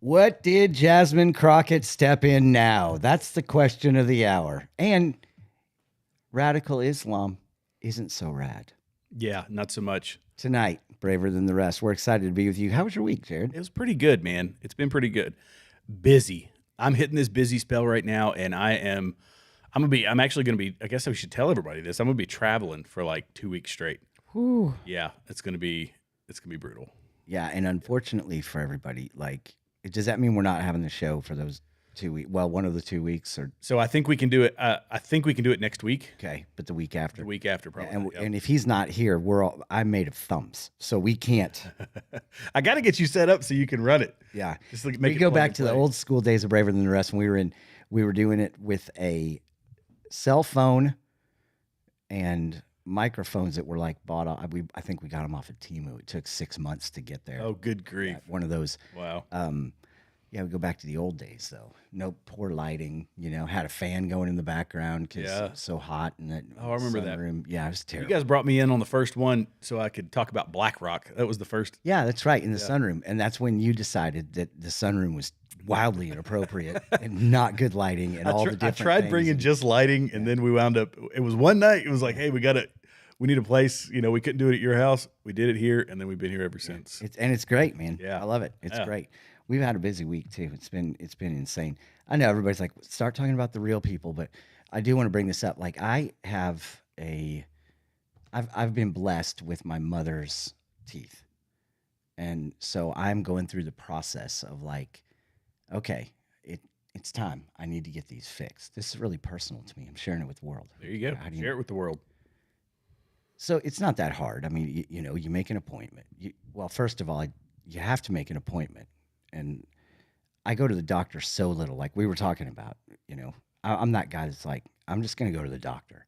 What did Jasmine Crockett step in now? That's the question of the hour. And radical Islam isn't so rad. Yeah, not so much. Tonight, braver than the rest. We're excited to be with you. How was your week, Jared? It was pretty good, man. It's been pretty good. Busy. I'm hitting this busy spell right now, and I'm actually gonna be, I guess I should tell everybody this. I'm gonna be traveling for like 2 weeks straight. Whew. Yeah, it's gonna be brutal. Yeah, and unfortunately for everybody, does that mean we're not having the show for those 2 weeks? Well, one of the 2 weeks, or So I think we can do it. I think we can do it next week. okay, but the week after. The week after, probably. And, Yep. and if he's not here, I'm made of thumbs, so we can't. I got to get you set up so you can run it. Yeah, Just like we make it go plug back and to the play. old school days of braver than the rest when we were doing it with a cell phone and microphones that were like bought off. I think we got them off of Temu. It took 6 months to get there. Oh, good grief! One of those. Wow. Yeah, we go back to the old days though. No poor lighting. Had a fan going in the background because Yeah. it was so hot in that. Oh, I remember that. Room. Yeah, it was terrible. You guys brought me in on the first one so I could talk about BlackRock. That was the first. Yeah, that's right, in the sunroom, and that's when you decided that the sunroom was wildly inappropriate and not good lighting and all the different. I tried things bringing and- just lighting, and then we wound up. It was one night. It was like, hey, we need a place. We couldn't do it at your house. We did it here, and then we've been here ever since. It's great, man. Yeah. I love it. It's Yeah. great. We've had a busy week too. It's been insane. I know everybody's like, start talking about the real people, but I do want to bring this up. Like I've been blessed with my mother's teeth. And so I'm going through the process of like, okay, it's time. I need to get these fixed. This is really personal to me. I'm sharing it with the world. There you go. How do you- Share it with the world. So it's not that hard. I mean, you make an appointment. Well, first of all, you have to make an appointment. And I go to the doctor so little, like we were talking about, I'm that guy that's like, I'm just going to go to the doctor.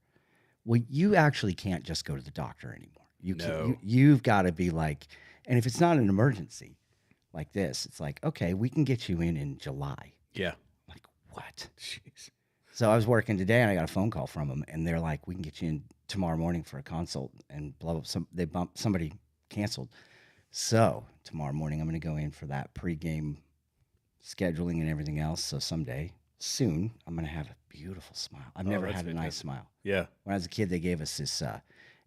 Well, you actually can't just go to the doctor anymore. No. You've got to be like, and if it's not an emergency like this, it's like, okay, we can get you in July. Yeah. Like, what? Jeez. So I was working today and I got a phone call from them and they're like, we can get you in tomorrow morning for a consult and blah, blah, somebody canceled. So tomorrow morning, I'm going to go in for that pregame scheduling and everything else. So someday, soon, I'm going to have a beautiful smile. I've never that's had a nice fantastic. smile. Yeah. When I was a kid, they gave us this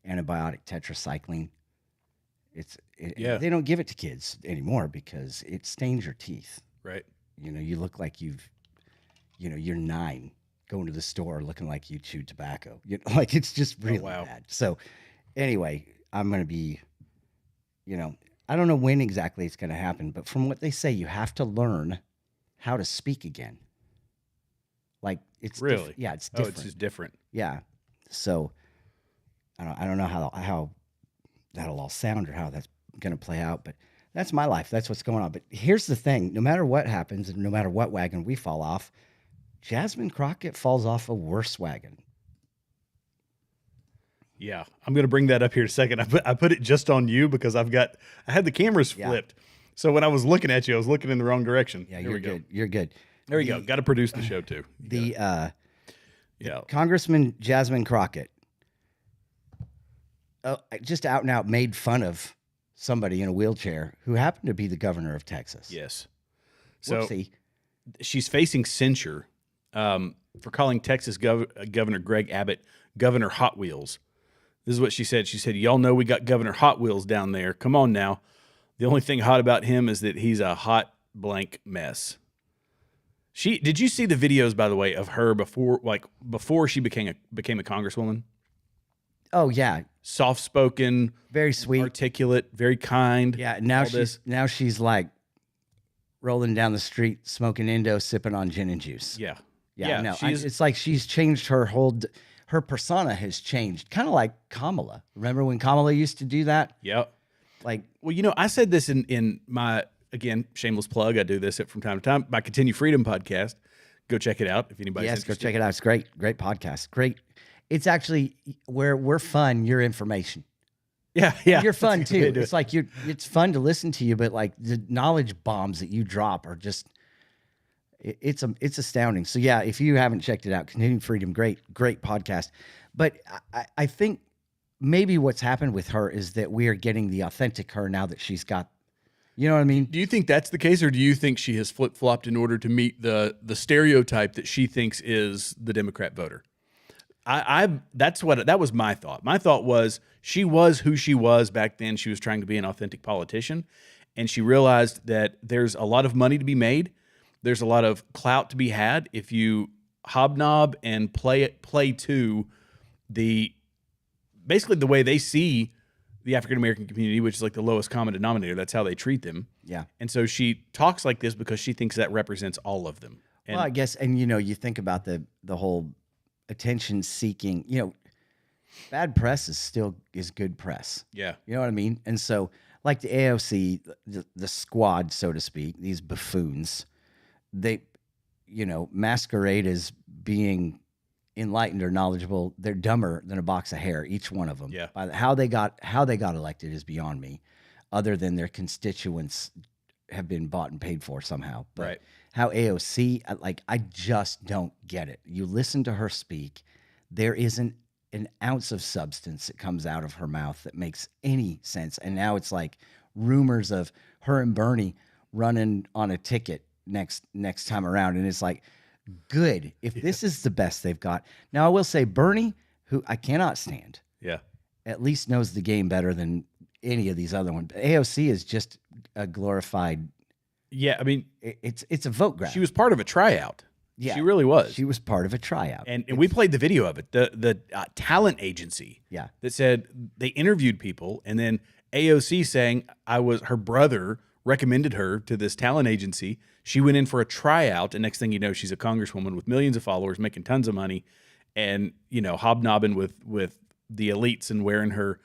antibiotic tetracycline. Yeah. They don't give it to kids anymore because it stains your teeth. Right. You look like you're 9 going to the store looking like you chewed tobacco. Like it's just really wow. bad. So anyway, I'm going to be, I don't know when exactly it's going to happen, but from what they say, you have to learn how to speak again. Like it's Really? Yeah, it's Oh, different. it's just different. Yeah. So I don't know how that'll all sound or how that's going to play out, but that's my life. That's what's going on. But here's the thing: no matter what happens, and no matter what wagon we fall off, Jasmine Crockett falls off a worse wagon. Yeah. I'm going to bring that up here in a second. I put it just on you because I had the cameras flipped. So when I was looking at you, I was looking in the wrong direction. Yeah, There you're we go. good. You're good. There we go. Got to produce the show too. The Yeah. Congressman Jasmine Crockett, just out and out made fun of somebody in a wheelchair who happened to be the governor of Texas. Yes. So Whoopsie. she's facing censure for calling Texas Governor Greg Abbott Governor Hot Wheels. This is what she said. She said, y'all know we got Governor Hot Wheels down there. Come on now. The only thing hot about him is that he's a hot blank mess. Did you see the videos, by the way, of her before she became a congresswoman? Oh yeah, Soft-spoken, very sweet. articulate, very kind. Yeah, now all this. she's like rolling down the street, smoking Indo, sipping on gin and juice. Yeah. Yeah, no, she's- it's like she's changed her persona has changed, kind of like Kamala. Remember when Kamala used to do that? Yep. Like, Well, I said this in my, again, shameless plug. I do this from time to time. My Continue Freedom podcast. Go check it out if anybody's yes, go interested. check it out. It's great podcast. Great. It's actually where we're fun. Your information. Yeah. You're fun That's a good way too. to do It's like it's fun to listen to you, but like the knowledge bombs that you drop are just. It's astounding. So yeah, if you haven't checked it out, Continuing Freedom, great podcast. But I think maybe what's happened with her is that we are getting the authentic her now that she's got You know what I mean? Do you think that's the case, or do you think she has flip-flopped in order to meet the stereotype that she thinks is the Democrat voter? That was my thought. My thought was she was who she was back then. She was trying to be an authentic politician, and she realized that there's a lot of money to be made. There's a lot of clout to be had if you hobnob and play to basically the way they see the African American community, which is like the lowest common denominator. That's how they treat them. Yeah. And so she talks like this because she thinks that represents all of them. And Well, I guess, and you think about the whole attention seeking, bad press is good press. yeah, You know what I mean? And so, like the AOC, the squad, so to speak, these buffoons, they, masquerade as being enlightened or knowledgeable. They're dumber than a box of hair, each one of them. Yeah. How they got elected is beyond me, other than their constituents have been bought and paid for somehow. But Right. how AOC, I just don't get it. You listen to her speak, there isn't an ounce of substance that comes out of her mouth that makes any sense. And now it's like rumors of her and Bernie running on a ticket next time around. And it's like, good. If this is the best they've got. Now, I will say Bernie, who I cannot stand, yeah. at least knows the game better than any of these other ones. AOC is just a glorified. Yeah, I mean, It's a vote grab. she was part of a tryout. Yeah. She really was. She was part of a tryout. And we played the video of it. The talent agency Yeah. that said they interviewed people, and then AOC saying her brother recommended her to this talent agency. She went in for a tryout, and next thing you know, she's a congresswoman with millions of followers, making tons of money, and hobnobbing with the elites and wearing her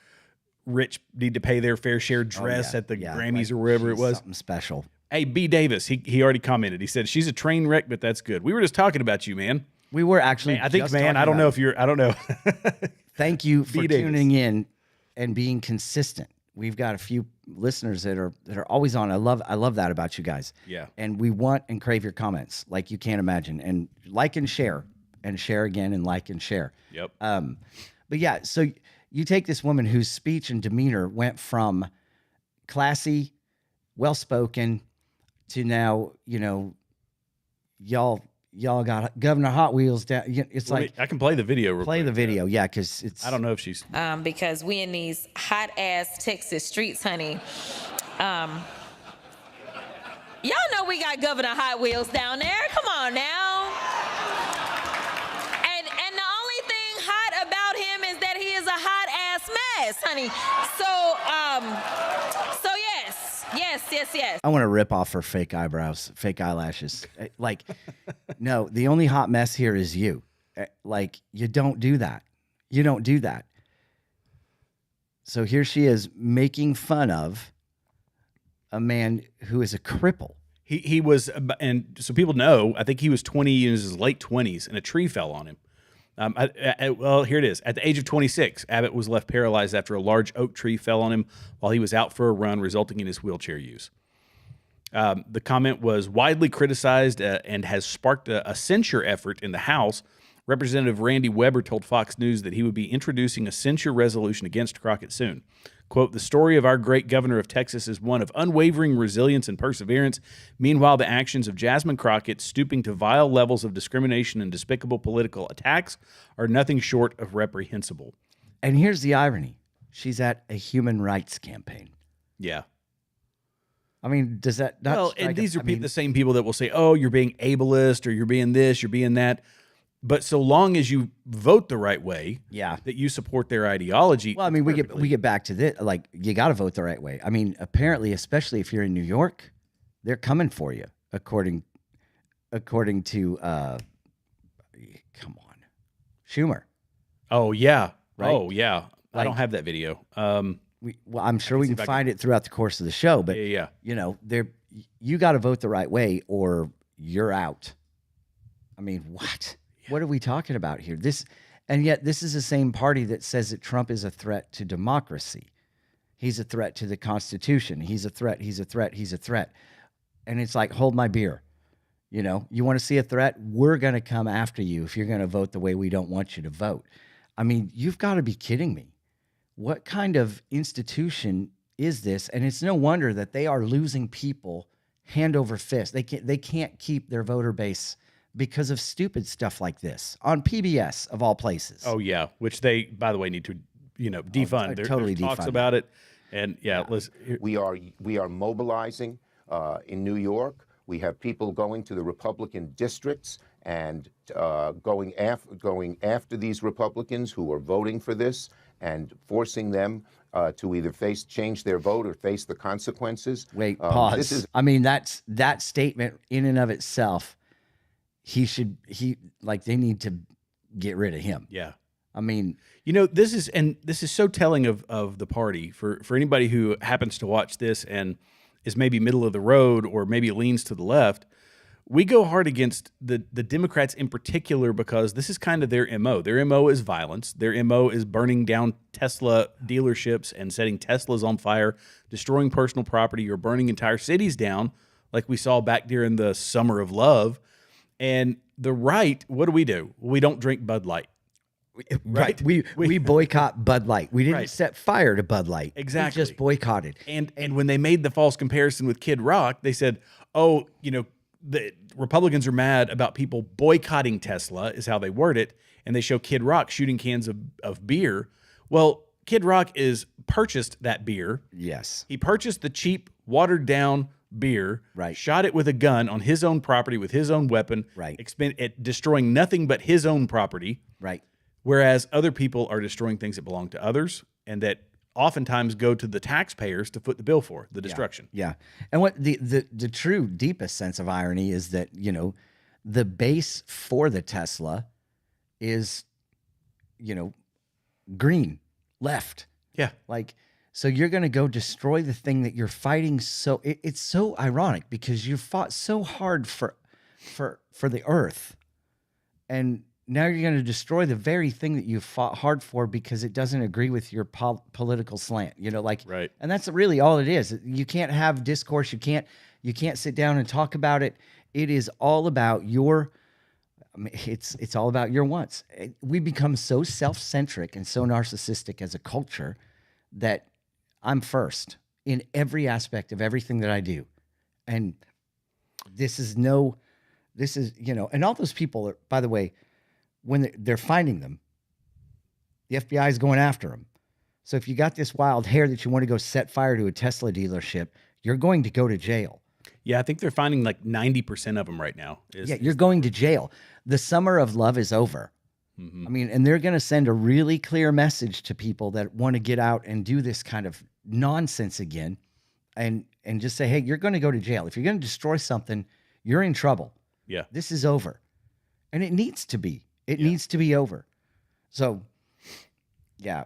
rich need to pay their fair share dress at the Grammys or wherever it was. Something special. Hey, B. Davis, he already commented. He said she's a train wreck, but that's good. We were just talking about you, man. We were actually. I think, just man. talking I don't about know it. if you're. I don't know. Thank you for B. Davis. tuning in and being consistent. We've got a few listeners that are always on. I love that about you guys. Yeah. And we want and crave your comments like you can't imagine. And like and share again and like and share. Yep. But yeah, so you take this woman whose speech and demeanor went from classy, well-spoken to now, y'all got Governor Hot Wheels down. It's like, I can play the video. Real play quick. the video. Yeah. Cause it's, I don't know if she's. Because we in these hot ass Texas streets, honey. Y'all know we got Governor Hot Wheels down there. Come on now. And the only thing hot about him is that he is a hot ass mess, honey. So yes. I want to rip off her fake eyebrows, fake eyelashes. Like, no, the only hot mess here is you. Like, you don't do that. You don't do that. So here she is making fun of a man who is a cripple. He was, and so people know. I think he was 20 in his late 20s, and a tree fell on him. Well, here it is. At the age of 26, Abbott was left paralyzed after a large oak tree fell on him while he was out for a run, resulting in his wheelchair use. The comment was widely criticized and has sparked a censure effort in the House. Representative Randy Weber told Fox News that he would be introducing a censure resolution against Crockett soon. Quote, "The story of our great governor of Texas is one of unwavering resilience and perseverance. Meanwhile, the actions of Jasmine Crockett, stooping to vile levels of discrimination and despicable political attacks, are nothing short of reprehensible." And here's the irony. She's at a human rights campaign. Yeah. I mean, does that not Well, strike and these a- are I mean, the same people that will say, "Oh, you're being ableist, or you're being this, you're being that." But so long as you vote the right way, Yeah. that you support their ideology. Well, I mean, we perfectly. get back to this. Like, you got to vote the right way. I mean, apparently, especially if you're in New York, they're coming for you. According to, come on, Schumer. Oh yeah. Right? Oh yeah. I Like- don't have that video. Well, I'm sure we can if I find it throughout the course of the show. But Yeah. you got to vote the right way, or you're out. I mean, what? What are we talking about here? And yet this is the same party that says that Trump is a threat to democracy. He's a threat to the Constitution. He's a threat. And it's like, hold my beer. You want to see a threat? We're going to come after you if you're going to vote the way we don't want you to vote. I mean, you've got to be kidding me. What kind of institution is this, and it's no wonder that they are losing people hand over fist. They can't keep their voter base because of stupid stuff like this on PBS of all places. Oh yeah, which they, by the way, need to defund. Totally There's talks defund about it, and we are mobilizing in New York. We have people going to the Republican districts and going after these Republicans who are voting for this and forcing them to either change their vote or face the consequences. Wait, pause. I mean, that statement in and of itself. They need to get rid of him. Yeah. I mean, this is so telling of the party for anybody who happens to watch this and is maybe middle of the road or maybe leans to the left. We go hard against the Democrats in particular because this is kind of their MO. Their MO is violence. Their MO is burning down Tesla dealerships and setting Teslas on fire, destroying personal property, or burning entire cities down, like we saw back during the Summer of Love. And the right, what do? We don't drink Bud Light. Right. We boycott Bud Light. We didn't Right. set fire to Bud Light. Exactly. We just boycotted. And when they made the false comparison with Kid Rock, they said, oh, the Republicans are mad about people boycotting Tesla, is how they word it. And they show Kid Rock shooting cans of beer. Well, Kid Rock is purchased that beer. Yes. He purchased the cheap, watered down beer, Right. shot it with a gun on his own property with his own weapon, Right. Destroying nothing but his own property. Right. Whereas other people are destroying things that belong to others and that oftentimes go to the taxpayers to foot the bill for the destruction. Yeah. And what the true deepest sense of irony is that, the base for the Tesla is, green, left. Yeah. So you're going to go destroy the thing that you're fighting. So it's so ironic because you fought so hard for the earth, and now you're going to destroy the very thing that you fought hard for because it doesn't agree with your political slant. Right. And that's really all it is. You can't have discourse. You can't sit down and talk about it. It is all about it's all about your wants. We become so self-centric and so narcissistic as a culture that I'm first in every aspect of everything that I do. And and all those people are, by the way, when they're finding them, the FBI is going after them. So if you got this wild hair that you want to go set fire to a Tesla dealership, you're going to go to jail. Yeah, I think they're finding like 90% of them right now. You're going to jail. The Summer of Love is over. Mm-hmm. I mean, and they're going to send a really clear message to people that want to get out and do this kind of nonsense again, and just say, hey, you're going to go to jail. If you're going to destroy something, you're in trouble. Yeah. This is over. And it needs to be. It needs to be over. So, yeah,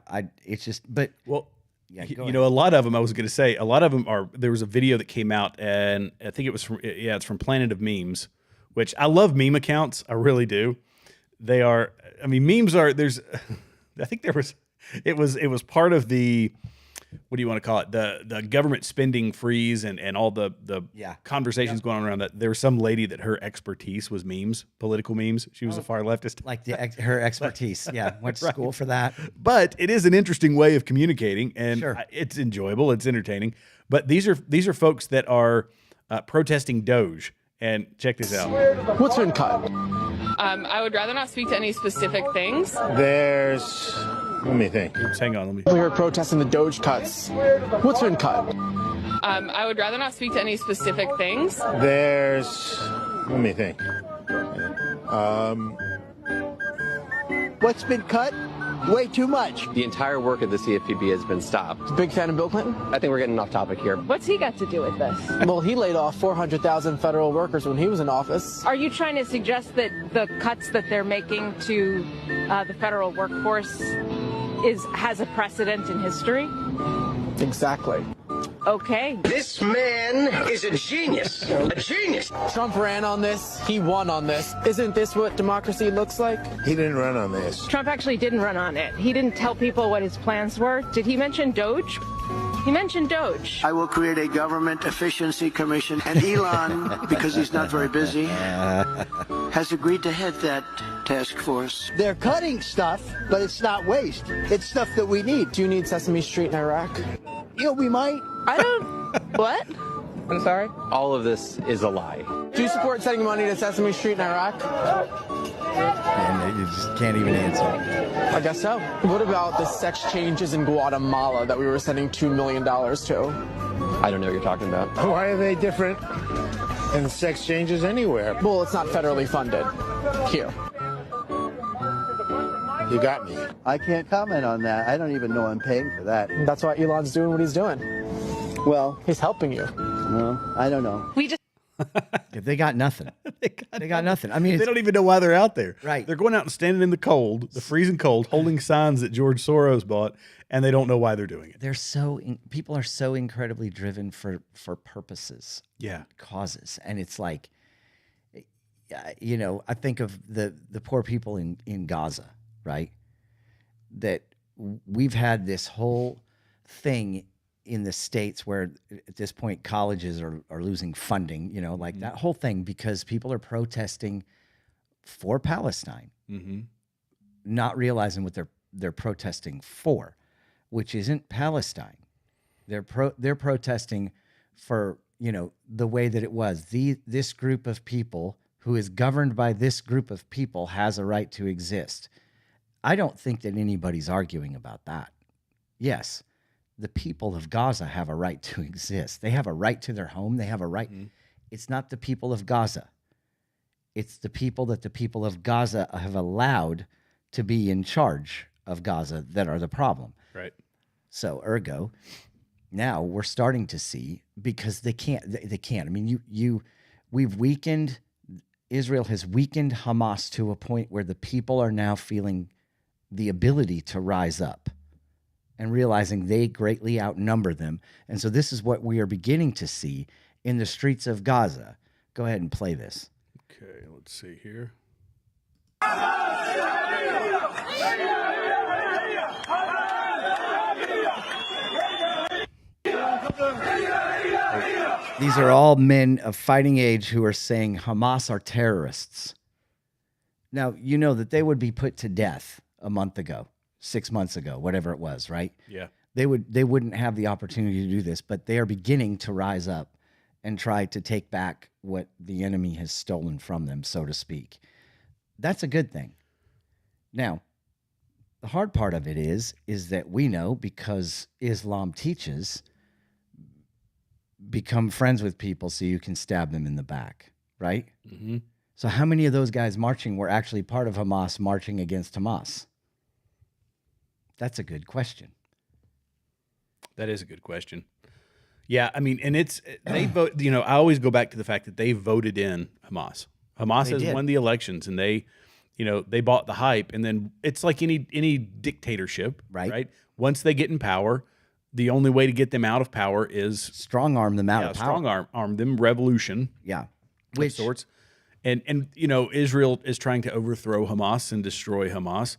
Well, yeah, a lot of them, I was going to say, a lot of them are, there was a video that came out, and I think it's from Planet of Memes, which I love meme accounts. I really do. They are, memes are, I think it was part of the, what do you want to call it? The government spending freeze and all the conversations going on around that. There was some lady that her expertise was memes, political memes. She was a far leftist. like her expertise. Yeah. Went to school for that. But it is an interesting way of communicating, and Sure. It's enjoyable. It's entertaining. But these are folks that are protesting DOGE. And check this out. What's been cut? I would rather not speak to any specific things. Let me think. Oops, hang on. We were protesting the DOGE cuts. What's been cut? I would rather not speak to any specific things. Let me think. What's been cut? Way too much. The entire work of the CFPB has been stopped. Big fan of Bill Clinton? I think we're getting off topic here. What's he got to do with this? Well, he laid off 400,000 federal workers when he was in office. Are you trying to suggest that the cuts that they're making to the federal workforce has a precedent in history? Exactly. Okay. This man is a genius. A genius. Trump ran on this. He won on this. Isn't this what democracy looks like? He didn't run on this. Trump actually didn't run on it. He didn't tell people what his plans were. Did he mention DOGE? He mentioned DOGE. I will create a government efficiency commission, and Elon, because he's not very busy, has agreed to head that task force. They're cutting stuff, but it's not waste. It's stuff that we need. Do you need Sesame Street in Iraq? We might. I don't. What? I'm sorry? All of this is a lie. Do you support sending money to Sesame Street in Iraq? And you just can't even answer. I guess so. What about the sex changes in Guatemala that we were sending $2 million to? I don't know what you're talking about. Why are they different than sex changes anywhere? Well, it's not federally funded. Here. You got me. I can't comment on that. I don't even know I'm paying for that. That's why Elon's doing what he's doing. Well, He's helping you. no, I don't know. We just They got nothing. They got nothing. I mean, They it's, don't even know why they're out there. Right. They're going out and standing in the cold, the freezing cold, holding signs that George Soros bought, and they don't know why they're doing it. they're people are so incredibly driven for purposes, Yeah. causes, and it's like, I think of the poor people in Gaza, right? That we've had this whole thing in the States where at this point colleges are losing funding, like that whole thing, because people are protesting for Palestine, not realizing what they're protesting for, which isn't Palestine. They're protesting for, the way that it was. This group of people who is governed by this group of people has a right to exist. I don't think that anybody's arguing about that. Yes, the people of Gaza have a right to exist. They have a right to their home. They have a right. It's not the people of Gaza. It's the people that the people of Gaza have allowed to be in charge of Gaza that are the problem. Right. So ergo, now we're starting to see, because they can't. I mean, we've weakened. Israel has weakened Hamas to a point where the people are now feeling the ability to rise up and realizing they greatly outnumber them. And so this is what we are beginning to see in the streets of Gaza. Go ahead and play this. Okay, let's see here. These are all men of fighting age who are saying Hamas are terrorists. Now, you know that they would be put to death a month ago, 6 months ago, whatever it was, right? Yeah. They wouldn't have the opportunity to do this, but they are beginning to rise up and try to take back what the enemy has stolen from them, so to speak. That's a good thing. Now, the hard part of it is that we know, because Islam teaches, become friends with people so you can stab them in the back, right? Mm-hmm. So how many of those guys marching were actually part of Hamas marching against Hamas? That's a good question. That is a good question. Yeah, I mean, and they vote. I always go back to the fact that they voted in Hamas. Hamas has won the elections, and they bought the hype. And then it's like any dictatorship, right? Once they get in power, the only way to get them out of power is strong arm them out of power. Strong arm them, revolution, which sorts. And Israel is trying to overthrow Hamas and destroy Hamas.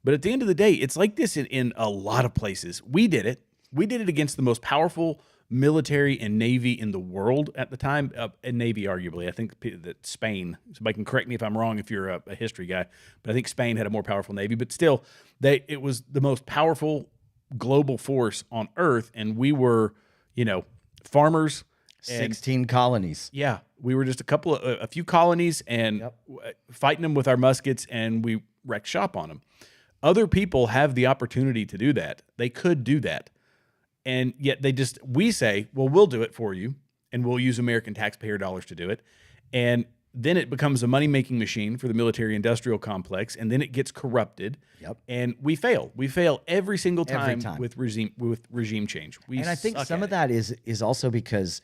But at the end of the day, it's like this in a lot of places. We did it. We did it against the most powerful military and navy in the world at the time, and navy arguably. I think that Spain, somebody can correct me if I'm wrong if you're a history guy, but I think Spain had a more powerful navy. But still, it was the most powerful global force on Earth, and we were, farmers. 16 colonies. Yeah, we were just a few colonies, and fighting them with our muskets, and we wrecked shop on them. Other people have the opportunity to do that. They could do that. And yet we say, well, we'll do it for you, and we'll use American taxpayer dollars to do it. And then it becomes a money-making machine for the military-industrial complex, and then it gets corrupted. Yep. And we fail. We fail every single time, with regime change. And I think some of that is also because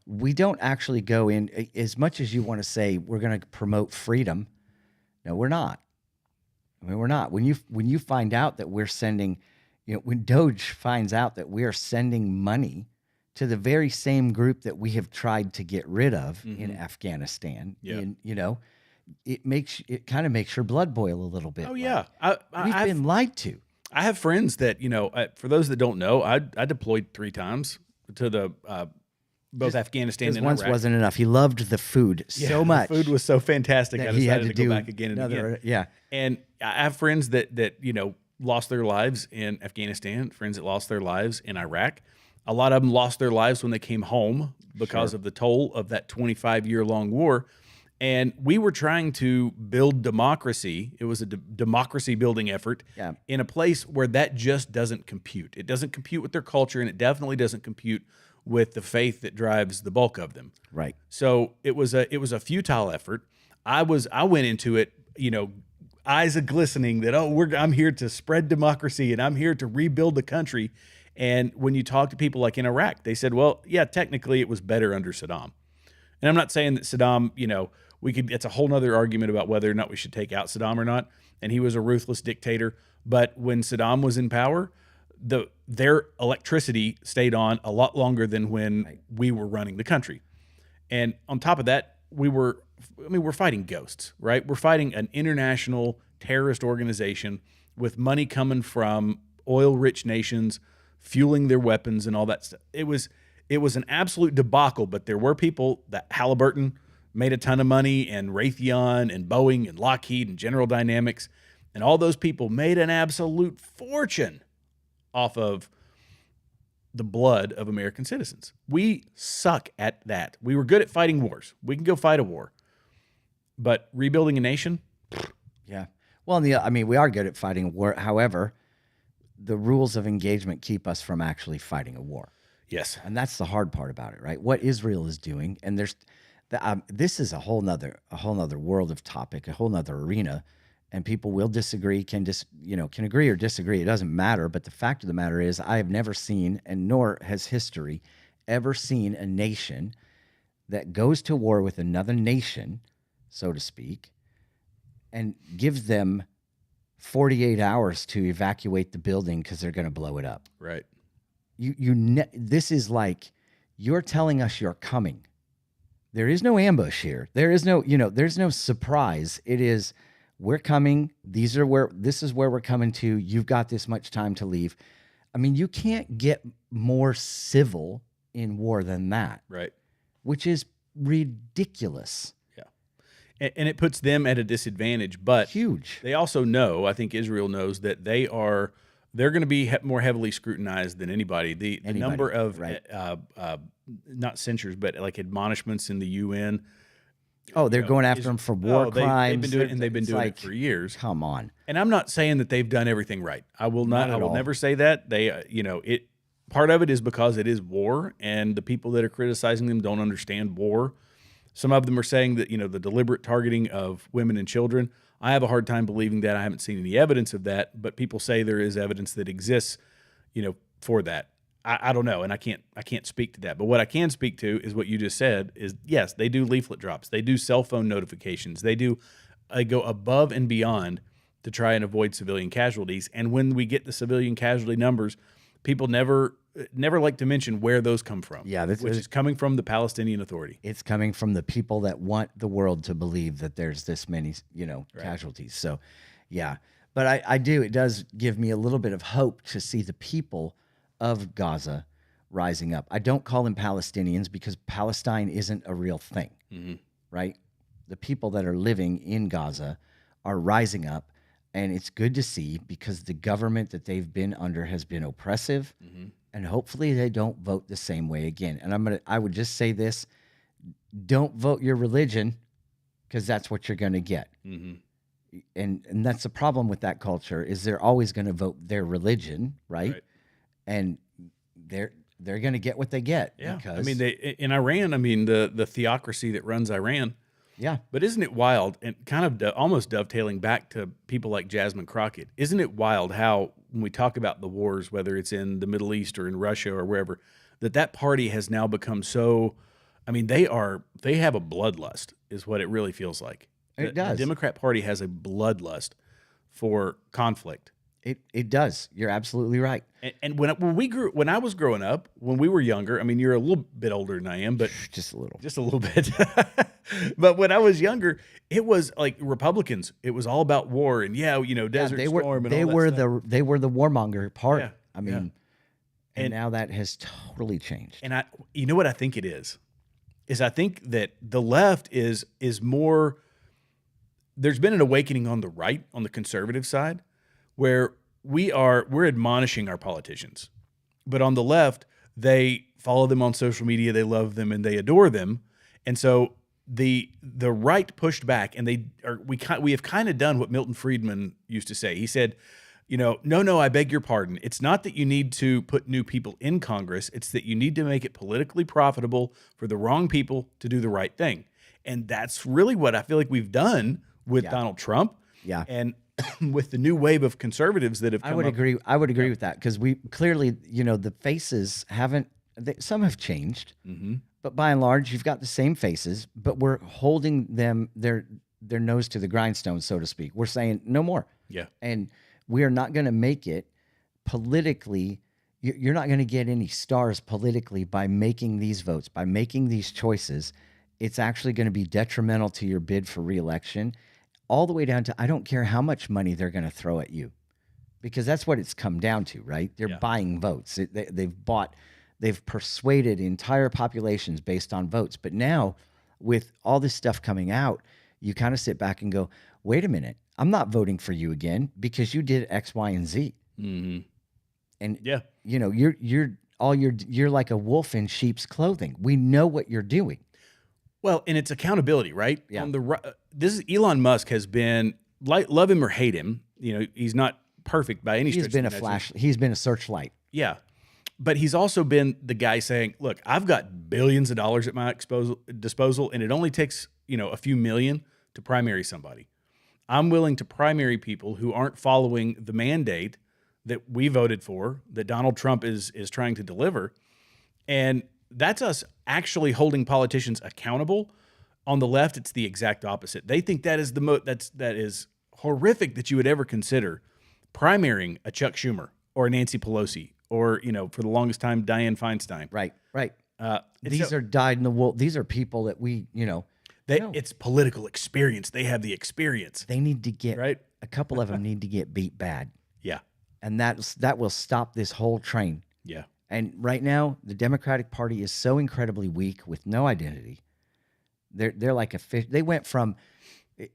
we don't actually go in, as much as you want to say we're going to promote freedom. No, we're not. I mean, we're not. When you find out that we're sending, when DOGE finds out that we are sending money to the very same group that we have tried to get rid of in Afghanistan, it kind of makes your blood boil a little bit. Oh yeah, we've been lied to. I have friends that for those that don't know, I deployed 3 times to the both Afghanistan and once Iraq. Wasn't enough. He loved the food so much. The food was so fantastic. I decided to go back again and again. Yeah. And I have friends that lost their lives in Afghanistan, friends that lost their lives in Iraq. A lot of them lost their lives when they came home because of the toll of that 25-year-long war. And we were trying to build democracy. It was a democracy building effort in a place where that just doesn't compute. It doesn't compute with their culture, and it definitely doesn't compute with the faith that drives the bulk of them. Right. So it was a futile effort. I went into it, eyes a glistening that, I'm here to spread democracy and I'm here to rebuild the country. And when you talk to people like in Iraq, they said, well, yeah, technically it was better under Saddam. And I'm not saying that Saddam, it's a whole nother argument about whether or not we should take out Saddam or not. And he was a ruthless dictator. But when Saddam was in power, their electricity stayed on a lot longer than when we were running the country. And on top of that, we're fighting ghosts, right? We're fighting an international terrorist organization with money coming from oil-rich nations, fueling their weapons and all that stuff. It was an absolute debacle, but there were people that Halliburton made a ton of money, and Raytheon and Boeing and Lockheed and General Dynamics, and all those people made an absolute fortune off of the blood of American citizens. We suck at that. We were good at fighting wars. We can go fight a war. But rebuilding a nation? Yeah. Well, we are good at fighting a war. However, the rules of engagement keep us from actually fighting a war. Yes. And that's the hard part about it, right? What Israel is doing, and this is a whole nother world of topic, a whole nother arena, and people will disagree, can agree or disagree. It doesn't matter. But the fact of the matter is, I have never seen, and nor has history ever seen, a nation that goes to war with another nation, so to speak, and gives them 48 hours to evacuate the building because they're going to blow it up. Right. This is like, you're telling us you're coming. There is no ambush here. There is no, there's no surprise. It is, we're coming. This is where we're coming to. You've got this much time to leave. I mean, you can't get more civil in war than that. Right. Which is ridiculous. Yeah. And it puts them at a disadvantage, but huge. They also know, I think Israel knows, that they're going to be more heavily scrutinized than anybody. The number of, not censures, but like admonishments in the UN. Oh, they're going after them for war crimes. They've been doing it for years. Come on. And I'm not saying that they've done everything right. I will never say that. Part of it is because it is war, and the people that are criticizing them don't understand war. Some of them are saying that, the deliberate targeting of women and children. I have a hard time believing that. I haven't seen any evidence of that, but people say there is evidence that exists, for that. I don't know, and I can't speak to that. But what I can speak to is what you just said is, yes, they do leaflet drops. They do cell phone notifications. They go above and beyond to try and avoid civilian casualties. And when we get the civilian casualty numbers, people never like to mention where those come from. Yeah, which is coming from the Palestinian Authority. It's coming from the people that want the world to believe that there's this many, casualties. So, yeah. But it does give me a little bit of hope to see the people of Gaza rising up. I don't call them Palestinians because Palestine isn't a real thing, right? The people that are living in Gaza are rising up, and it's good to see because the government that they've been under has been oppressive, and hopefully they don't vote the same way again. And I would just say this: don't vote your religion, because that's what you're going to get. And that's the problem with that culture, is they're always going to vote their religion, right? And they're going to get what they get. Yeah, because in Iran, the theocracy that runs Iran. Yeah, but isn't it wild, and kind of almost dovetailing back to people like Jasmine Crockett? Isn't it wild how when we talk about the wars, whether it's in the Middle East or in Russia or wherever, that party has now become so? They have a bloodlust, is what it really feels like. It does. The Democrat Party has a bloodlust for conflict. It does. You're absolutely right. And when I was growing up, when we were younger, you're a little bit older than I am, but just a little bit. But when I was younger, it was like Republicans. It was all about war and Desert Storm. And they were the warmonger part. Yeah. And now that has totally changed. And you know what I think it is I think that the left is more. There's been an awakening on the right, on the conservative side, where we're admonishing our politicians. But on the left, They follow them on social media. They love them and they adore them. And so the right pushed back, and we have kind of done what Milton Friedman used to say. He said, no, I beg your pardon. It's not that you need to put new people in Congress. It's that you need to make it politically profitable for the wrong people to do the right thing. And that's really what I feel like we've done with Donald Trump. Yeah. And with the new wave of conservatives that have come up. Agree. I would agree with that, because we clearly, the faces some have changed, but by and large, you've got the same faces, but we're holding them, their nose to the grindstone, so to speak. We're saying no more. Yeah. And we are not going to make it politically. You're not going to get any stars politically by making these votes, by making these choices. It's actually going to be detrimental to your bid for reelection, all the way down to, I don't care how much money they're going to throw at you, because that's what it's come down to, right? They're buying votes. They've persuaded entire populations based on votes. But now, with all this stuff coming out, you kind of sit back and go, wait a minute, I'm not voting for you again because you did X, Y, and Z. Mm-hmm. And you're like a wolf in sheep's clothing. We know what you're doing. Well, and it's accountability, right? Yeah. This is Elon Musk has been, love him or hate him, he's not perfect by any stretch. He's been a searchlight. Yeah. But he's also been the guy saying, look, I've got billions of dollars at my disposal, and it only takes, a few million to primary somebody. I'm willing to primary people who aren't following the mandate that we voted for, that Donald Trump is trying to deliver. And that's us actually holding politicians accountable. On the left, it's the exact opposite. They think that is that is horrific that you would ever consider primarying a Chuck Schumer or a Nancy Pelosi or, for the longest time, Dianne Feinstein. Right. These are dyed in the wool. These are people that it's political experience. They have the experience. They need to get, right? A couple of them need to get beat bad. Yeah. And that will stop this whole train. Yeah. And right now, the Democratic Party is so incredibly weak with no identity. They're like a fish. They went from,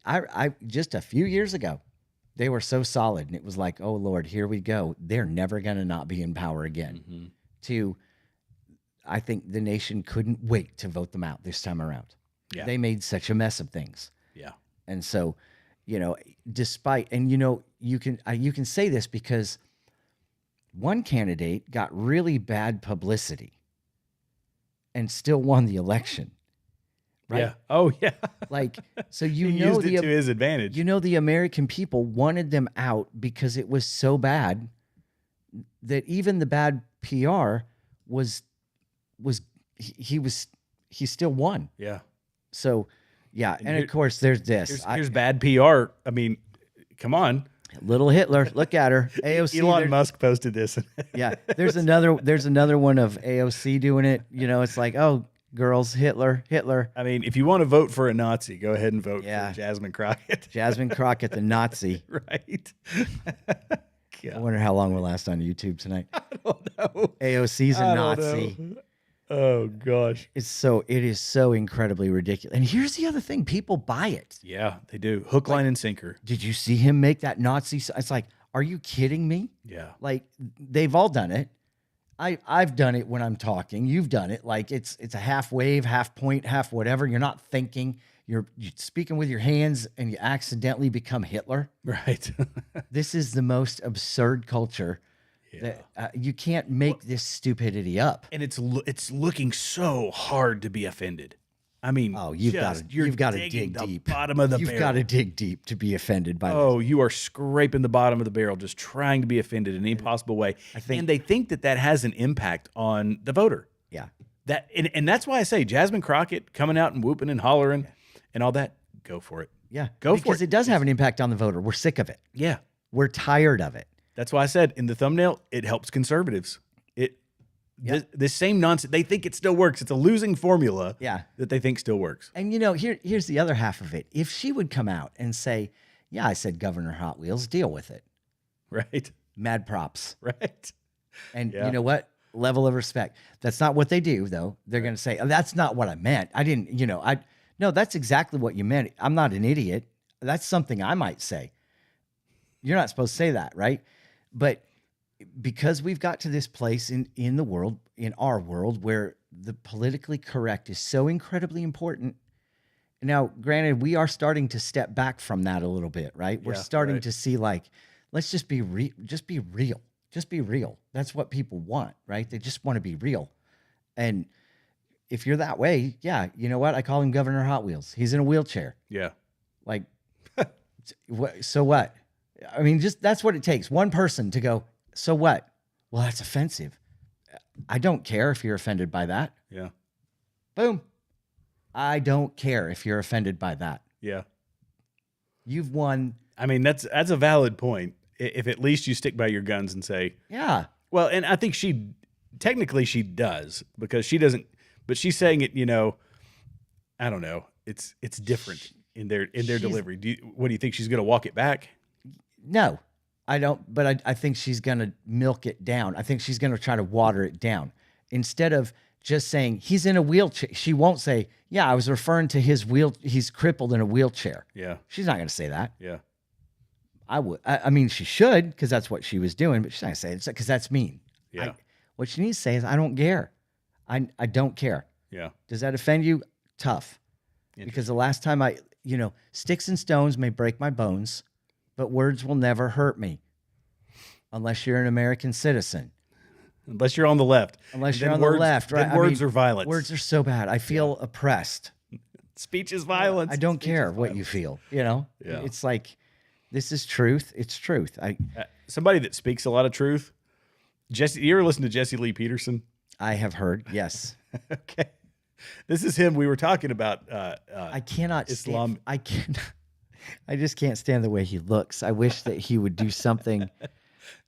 I just a few years ago, they were so solid, and it was like, oh Lord, here we go. They're never going to not be in power again. Mm-hmm. To, I think the nation couldn't wait to vote them out this time around. Yeah. They made such a mess of things. Yeah. And so, despite, and you can say this because one candidate got really bad publicity and still won the election. Right? Yeah. Oh, yeah. So he used it to his advantage. The American people wanted them out because it was so bad that even the bad PR he still won. Yeah. So, yeah. And of course, there's this. Here's bad PR. I mean, come on. Little Hitler. Look at her. AOC. Elon Musk posted this. Yeah. There's another one of AOC doing it. It's like, oh, girls, Hitler. I mean, if you want to vote for a Nazi, go ahead and vote for Jasmine Crockett. Jasmine Crockett, the Nazi. Right. I wonder how long we'll last on YouTube tonight. I don't know. AOC's a Nazi. Oh gosh. It is so incredibly ridiculous. And here's the other thing. People buy it. Yeah, they do. Hook, line, and sinker. Did you see him make that Nazi? It's like, are you kidding me? Yeah. They've all done it. I've done it when I'm talking. You've done it. It's a half wave, half point, half whatever. You're not thinking. You're speaking with your hands, and you accidentally become Hitler. Right. This is the most absurd culture. Yeah. That, you can't make this stupidity up. And it's looking so hard to be offended. I mean, you've got to dig deep. Bottom of the barrel. You've got to dig deep to be offended by this. Oh, you are scraping the bottom of the barrel, just trying to be offended in any possible way. And they think that has an impact on the voter. Yeah. And that's why I say Jasmine Crockett coming out and whooping and hollering and all that. Go for it. Yeah. Go for it. Because it does have an impact on the voter. We're sick of it. Yeah. We're tired of it. That's why I said in the thumbnail, it helps conservatives. This same nonsense, they think it still works. It's a losing formula that they think still works. And, here's the other half of it. If she would come out and say, yeah, I said Governor Hot Wheels, deal with it. Right. Mad props. Right. And you know what? Level of respect. That's not what they do, though. They're going to say, oh, that's not what I meant. I didn't, no, that's exactly what you meant. I'm not an idiot. That's something I might say. You're not supposed to say that, right? But because we've got to this place in the world, in our world, where the politically correct is so incredibly important. Now, granted, we are starting to step back from that a little bit, right? We're starting to see, like, let's just be real. Just be real. Just be real. That's what people want, right? They just want to be real. And if you're that way, yeah, you know what? I call him Governor Hot Wheels. He's in a wheelchair. Yeah. Like, so what? I mean, just that's what it takes. One person to go, so what? Well, that's offensive. I don't care if you're offended by that. Yeah. Boom. I don't care if you're offended by that. Yeah. You've won. I mean, that's a valid point. If at least you stick by your guns and say, yeah. Well, and I think technically she does, because she doesn't, but she's saying it, I don't know. It's different in their delivery. What do you think? She's going to walk it back? No, I don't. But I think she's going to milk it down. I think she's going to try to water it down instead of just saying he's in a wheelchair. She won't say, yeah, I was referring to he's crippled in a wheelchair. Yeah. She's not going to say that. Yeah. I would. I mean, she should, because that's what she was doing, but she's not going to say it because that's mean. Yeah. What she needs to say is, I don't care. I don't care. Yeah. Does that offend you? Tough. Because the last time sticks and stones may break my bones, but words will never hurt me unless you're an American citizen. Unless you're on the left. Unless you're on the left, right? Words are violence. Words are so bad. I feel oppressed. Speech is violence. I don't care what you feel. Yeah. It's like, this is truth. It's truth. Somebody that speaks a lot of truth. Jesse, you ever listen to Jesse Lee Peterson? I have heard. Yes. Okay. This is him. We were talking about I cannot Islam. I just can't stand the way he looks. I wish that he would do something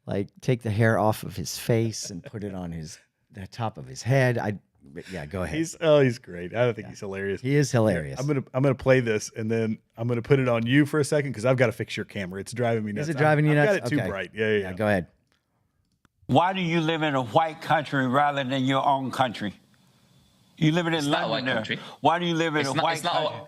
like take the hair off of his face and put it on the top of his head. Yeah, go ahead. He's great. I don't think he's hilarious. He is hilarious. I'm gonna play this, and then I'm gonna put it on you for a second, because I've got to fix your camera. It's driving me nuts. Is it driving you nuts? I've got it too bright. Yeah. Go ahead. Why do you live in a white country rather than your own country? You live in London. Not a white country. Why do you live in a white country?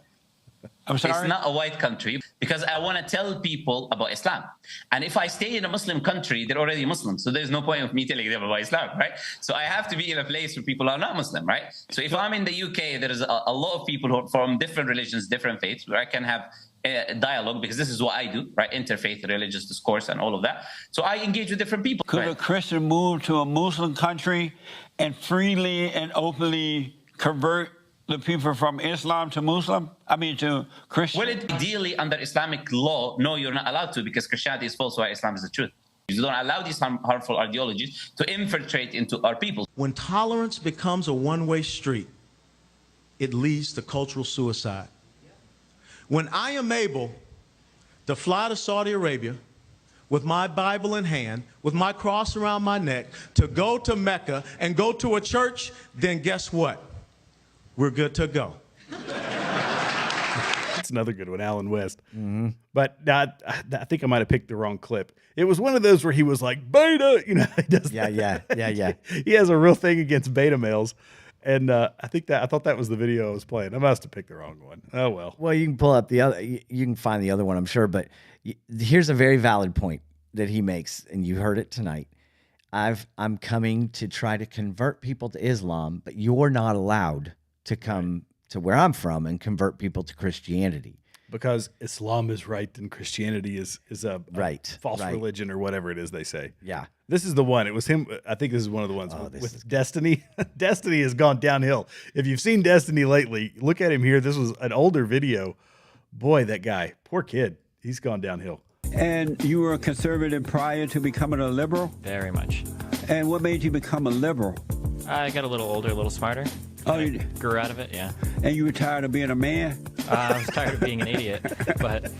I'm sorry? It's not a white country, because I want to tell people about Islam. And if I stay in a Muslim country, they're already Muslims. So there's no point of me telling them about Islam, right? So I have to be in a place where people are not Muslim, right? So if I'm in the UK, there is a lot of people who are from different religions, different faiths, where I can have a dialogue, because this is what I do, right? Interfaith religious discourse and all of that. So I engage with different people. Could a Christian move to a Muslim country and freely and openly convert the people from Islam to to Christian? Well, ideally, under Islamic law, no, you're not allowed to, because Christianity is false, while Islam is the truth. You don't allow these harmful ideologies to infiltrate into our people. When tolerance becomes a one-way street, it leads to cultural suicide. When I am able to fly to Saudi Arabia with my Bible in hand, with my cross around my neck, to go to Mecca and go to a church, then guess what? We're good to go. That's another good one, Alan West. Mm-hmm. But I think I might have picked the wrong clip. It was one of those where he was like, beta, he does that. Yeah. He has a real thing against beta males. And I thought that was the video I was playing. I must have picked the wrong one. Oh, well. Well, you can pull up the other, you can find the other one, I'm sure. But here's a very valid point that he makes, and you heard it tonight. I'm coming to try to convert people to Islam, but you're not allowed to come to where I'm from and convert people to Christianity. Because Islam is right and Christianity is a false religion, or whatever it is they say. Yeah. This is the one. It was him. I think this is one of the ones with Destiny. Destiny has gone downhill. If you've seen Destiny lately, look at him here. This was an older video. Boy, that guy, poor kid, he's gone downhill. And you were a conservative prior to becoming a liberal? Very much. And what made you become a liberal? I got a little older, a little smarter. Oh, you grew out of it, yeah. And you were tired of being a man? I was tired of being an idiot, but...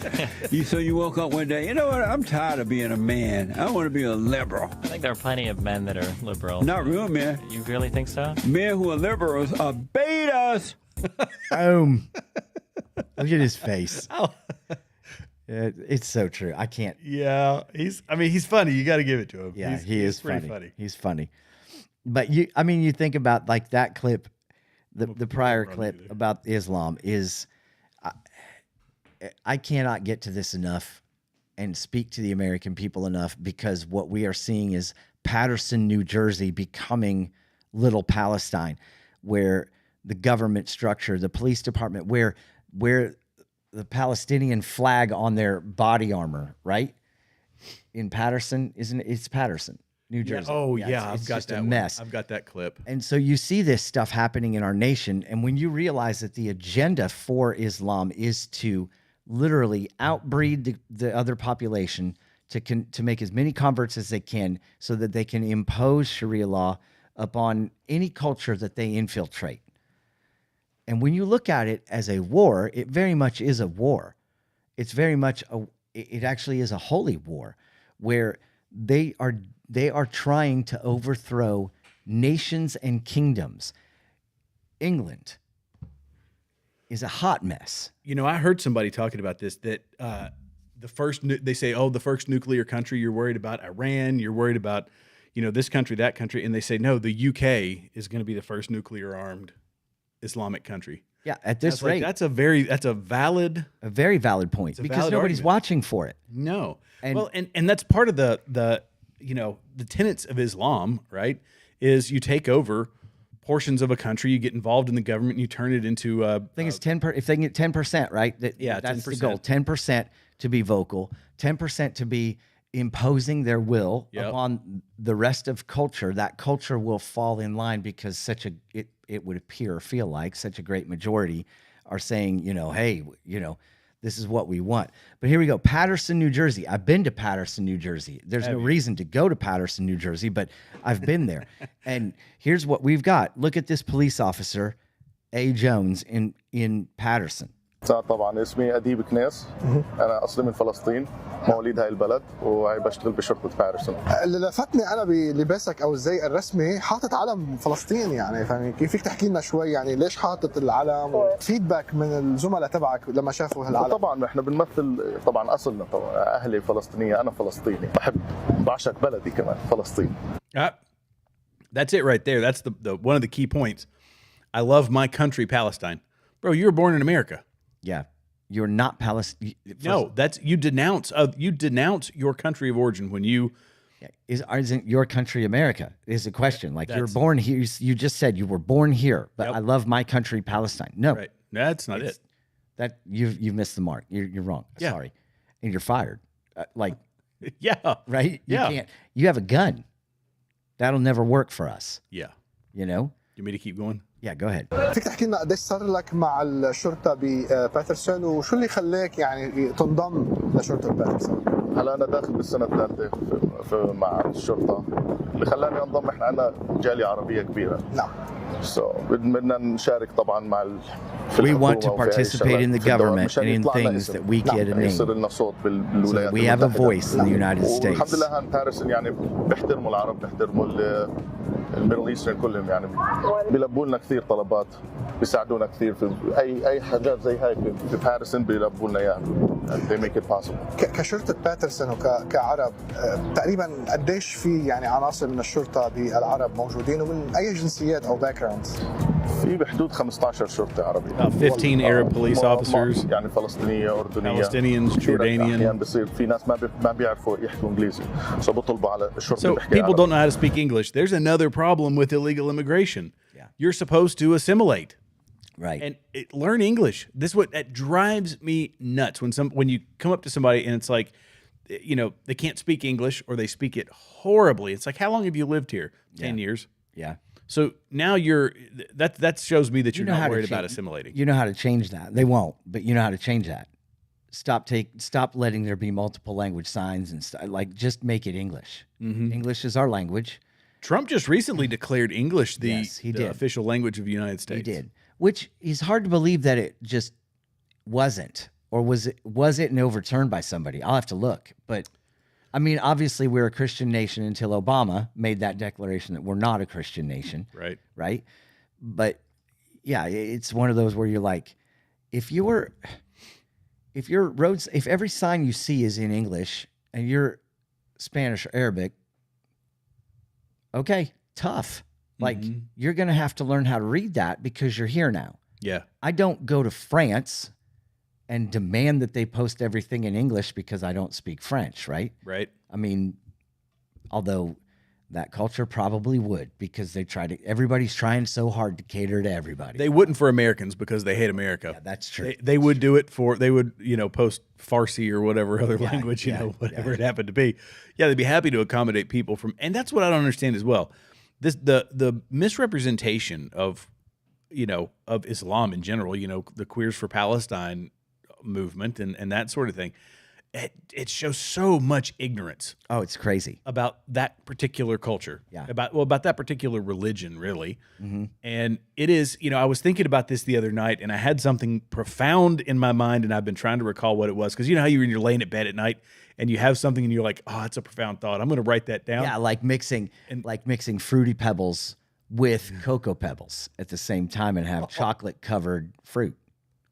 So you woke up one day, you know what, I'm tired of being a man. I want to be a liberal. I think there are plenty of men that are liberal. Not real men. You really think so? Men who are liberals are betas. Boom. Look at his face. It's so true. I can't. Yeah, he's funny. You got to give it to him. Yeah, he's pretty funny. He's funny. But you think about like that clip, the prior clip about Islam is, I cannot get to this enough and speak to the American people enough, because what we are seeing is Paterson, New Jersey becoming Little Palestine, where the government structure, the police department, where the Palestinian flag on their body armor, right? In Paterson, isn't it? It's Paterson, New Jersey. I've got just that a mess. I've got that clip. And so you see this stuff happening in our nation, and when you realize that the agenda for Islam is to literally outbreed the other population, to make as many converts as they can, so that they can impose Sharia law upon any culture that they infiltrate. And when you look at it as a war, it very much is a war. It's very much it actually is a holy war, where they are trying to overthrow nations and kingdoms. England is a hot mess. You know, I heard somebody talking about this, that they say, the first nuclear country you're worried about, Iran, you're worried about, this country, that country. And they say, no, the UK is going to be the first nuclear armed Islamic country. Yeah, at this rate. That's a very valid point, because nobody's watching for it. No. And that's part of the tenets of Islam, right? Is you take over portions of a country, you get involved in the government, and you turn it into I think it's 10%. If they can get 10%, right? That's 10%. the goal. 10% to be vocal, 10% to be imposing their will upon the rest of culture. That culture will fall in line, because it would appear or feel like such a great majority are saying, hey, this is what we want. But here we go. Paterson, New Jersey. I've been to Paterson, New Jersey. There's no reason to go to Paterson, New Jersey, but I've been there. And here's what we've got. Look at this police officer, A. Jones, in Paterson. طبعا اسمي أديب كناس أنا أصلي من فلسطين مواليد هاي البلد وهي بشتغل بشرطة باريسون. اللي لفتني أنا بلباسك أو الزي الرسمي حاطط علم فلسطين، يعني فاهمين كيف؟ فيك تحكي لنا شوي يعني ليش حاطط العلم؟ فيدباك من الزملاء تبعك لما شافوا هالعلم؟ طبعا احنا بنمثل طبعا أصلنا، طبعا أهلي فلسطينية، أنا فلسطيني، بعشق بلدي كمان فلسطين. That's it right there. That's the one of the key points. I love my country, Palestine. Bro, you were born in America. Yeah, you're not Palestine. No, that's you denounce your country of origin when you isn't your country America is the question. Like, you're born here. You just said you were born here, but I love my country, Palestine. No, right. That's not it. That you've missed the mark. You're wrong. Yeah. Sorry, and you're fired. Yeah, right. You can't. You have a gun. That'll never work for us. Yeah. You know. You want me to keep going? Yeah, go ahead. فيك تحكي لنا قديش صار لك مع الشرطة بباترسون وشو اللي خلاك يعني تنضم لشرطة باترسون؟ هلا أنا داخل بالسنة الثالثة مع الشرطة، اللي خلاني أنضم إحنا عندنا جالية عربية كبيرة. نعم. بدنا نشارك طبعا مع We want to participate in the government and in things that we get a name. يصير لنا صوت بالولايات. So we have a voice in the United States. والحمد لله هان باريسون يعني بيحترموا العرب، بيحترموا الميدل ايسترن كلهم، يعني بيلبوا لنا كثير طلبات، بيساعدونا كثير في اي حاجات زي هاي في باريسون بيلبوا لنا اياها. They make it possible. كشرطة باترسون وكعرب تقريبا قديش في يعني عناصر من الشرطة بالعرب موجودين، ومن اي جنسيات او باك جراوندز؟ في بحدود 15 شرطة عربية. 15 Arab police officers. يعني فلسطينية، أردنية. Palestinians, Jordanian. أحيانا بصير في ناس ما بيعرفوا يحكوا إنجليزي، so بيطلبوا على الشرطة So بيحكي people عربي. don't know how to speak English. There's another problem with illegal immigration. Yeah. You're supposed to assimilate. Right. And learn English. That drives me nuts when you come up to somebody and it's like, they can't speak English or they speak it horribly. It's like, how long have you lived here? 10 years. Yeah. So now that shows me that you're not worried about assimilating. You know how to change that. They won't, but you know how to change that. Stop letting there be multiple language signs and just make it English. Mm-hmm. English is our language. Trump just recently declared English the did. official language of the United States. He did. Which is hard to believe that it just wasn't, or was it and overturned by somebody? I'll have to look. But I mean, obviously we're a Christian nation until Obama made that declaration that we're not a Christian nation. Right. Right. But yeah, it's one of those where you're like, if every sign you see is in English and you're Spanish or Arabic, okay, tough. Like, you're going to have to learn how to read that because you're here now. Yeah. I don't go to France and demand that they post everything in English because I don't speak French, right? Right. I mean, although that culture probably would, because everybody's trying so hard to cater to everybody. They wouldn't for Americans because they hate America. Yeah, that's true. They would do it they would, post Farsi or whatever other language, whatever it happened to be. Yeah, they'd be happy to accommodate people and that's what I don't understand as well. The misrepresentation of Islam in general, the Queers for Palestine movement and that sort of thing. It shows so much ignorance. Oh, it's crazy about that particular culture. Yeah. About that particular religion, really. Mm-hmm. And it is, I was thinking about this the other night, and I had something profound in my mind, and I've been trying to recall what it was. Because you know how you're laying in bed at night, and you have something, and you're like, oh, that's a profound thought. I'm going to write that down. Yeah, like mixing Fruity Pebbles with Cocoa Pebbles at the same time and have chocolate-covered fruit.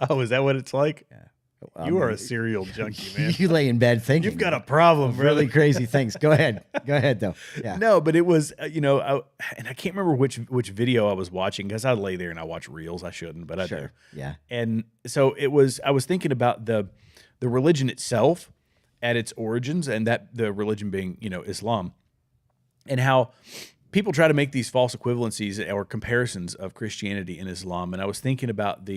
Oh, is that what it's like? Yeah. You are a cereal junkie, man. You lay in bed thinking. You've got a problem, brother. Really crazy things. Go ahead, though. Yeah. No, but it was, and I can't remember which video I was watching because I lay there and I watch reels. I shouldn't, but I do. Yeah. And so I was thinking about the religion itself at its origins, and that the religion being, Islam, and how people try to make these false equivalencies or comparisons of Christianity and Islam. And I was thinking about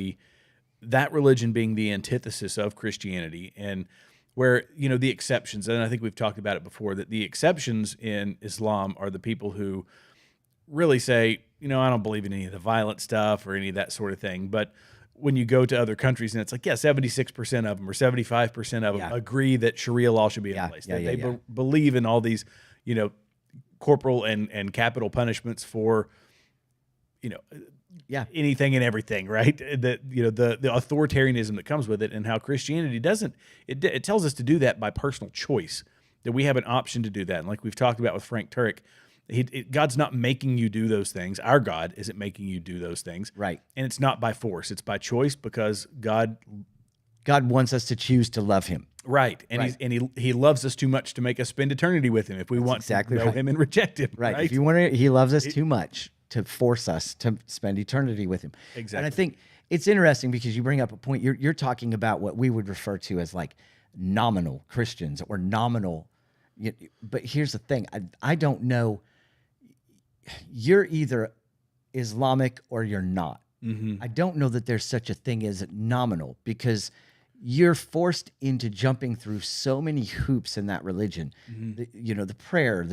that religion being the antithesis of Christianity, and where, the exceptions, and I think we've talked about it before, that the exceptions in Islam are the people who really say, I don't believe in any of the violent stuff or any of that sort of thing. But when you go to other countries and it's like, 76% of them or 75% of them agree that Sharia law should be in place. They believe in all these, corporal and capital punishments for, anything and everything, right? That the authoritarianism that comes with it, and how Christianity doesn't. It tells us to do that by personal choice, that we have an option to do that. And like we've talked about with Frank Turek, God's not making you do those things. Our God isn't making you do those things, right? And it's not by force; it's by choice, because God wants us to choose to love Him, right? And He loves us too much to make us spend eternity with Him if we want to know Him and reject Him, right? If you want to, He loves us too much to force us to spend eternity with Him. Exactly. And I think it's interesting because you bring up a point. You're talking about what we would refer to as like nominal Christians or nominal. But here's the thing. I don't know. You're either Islamic or you're not. Mm-hmm. I don't know that there's such a thing as nominal, because you're forced into jumping through so many hoops in that religion. Mm-hmm. The prayer,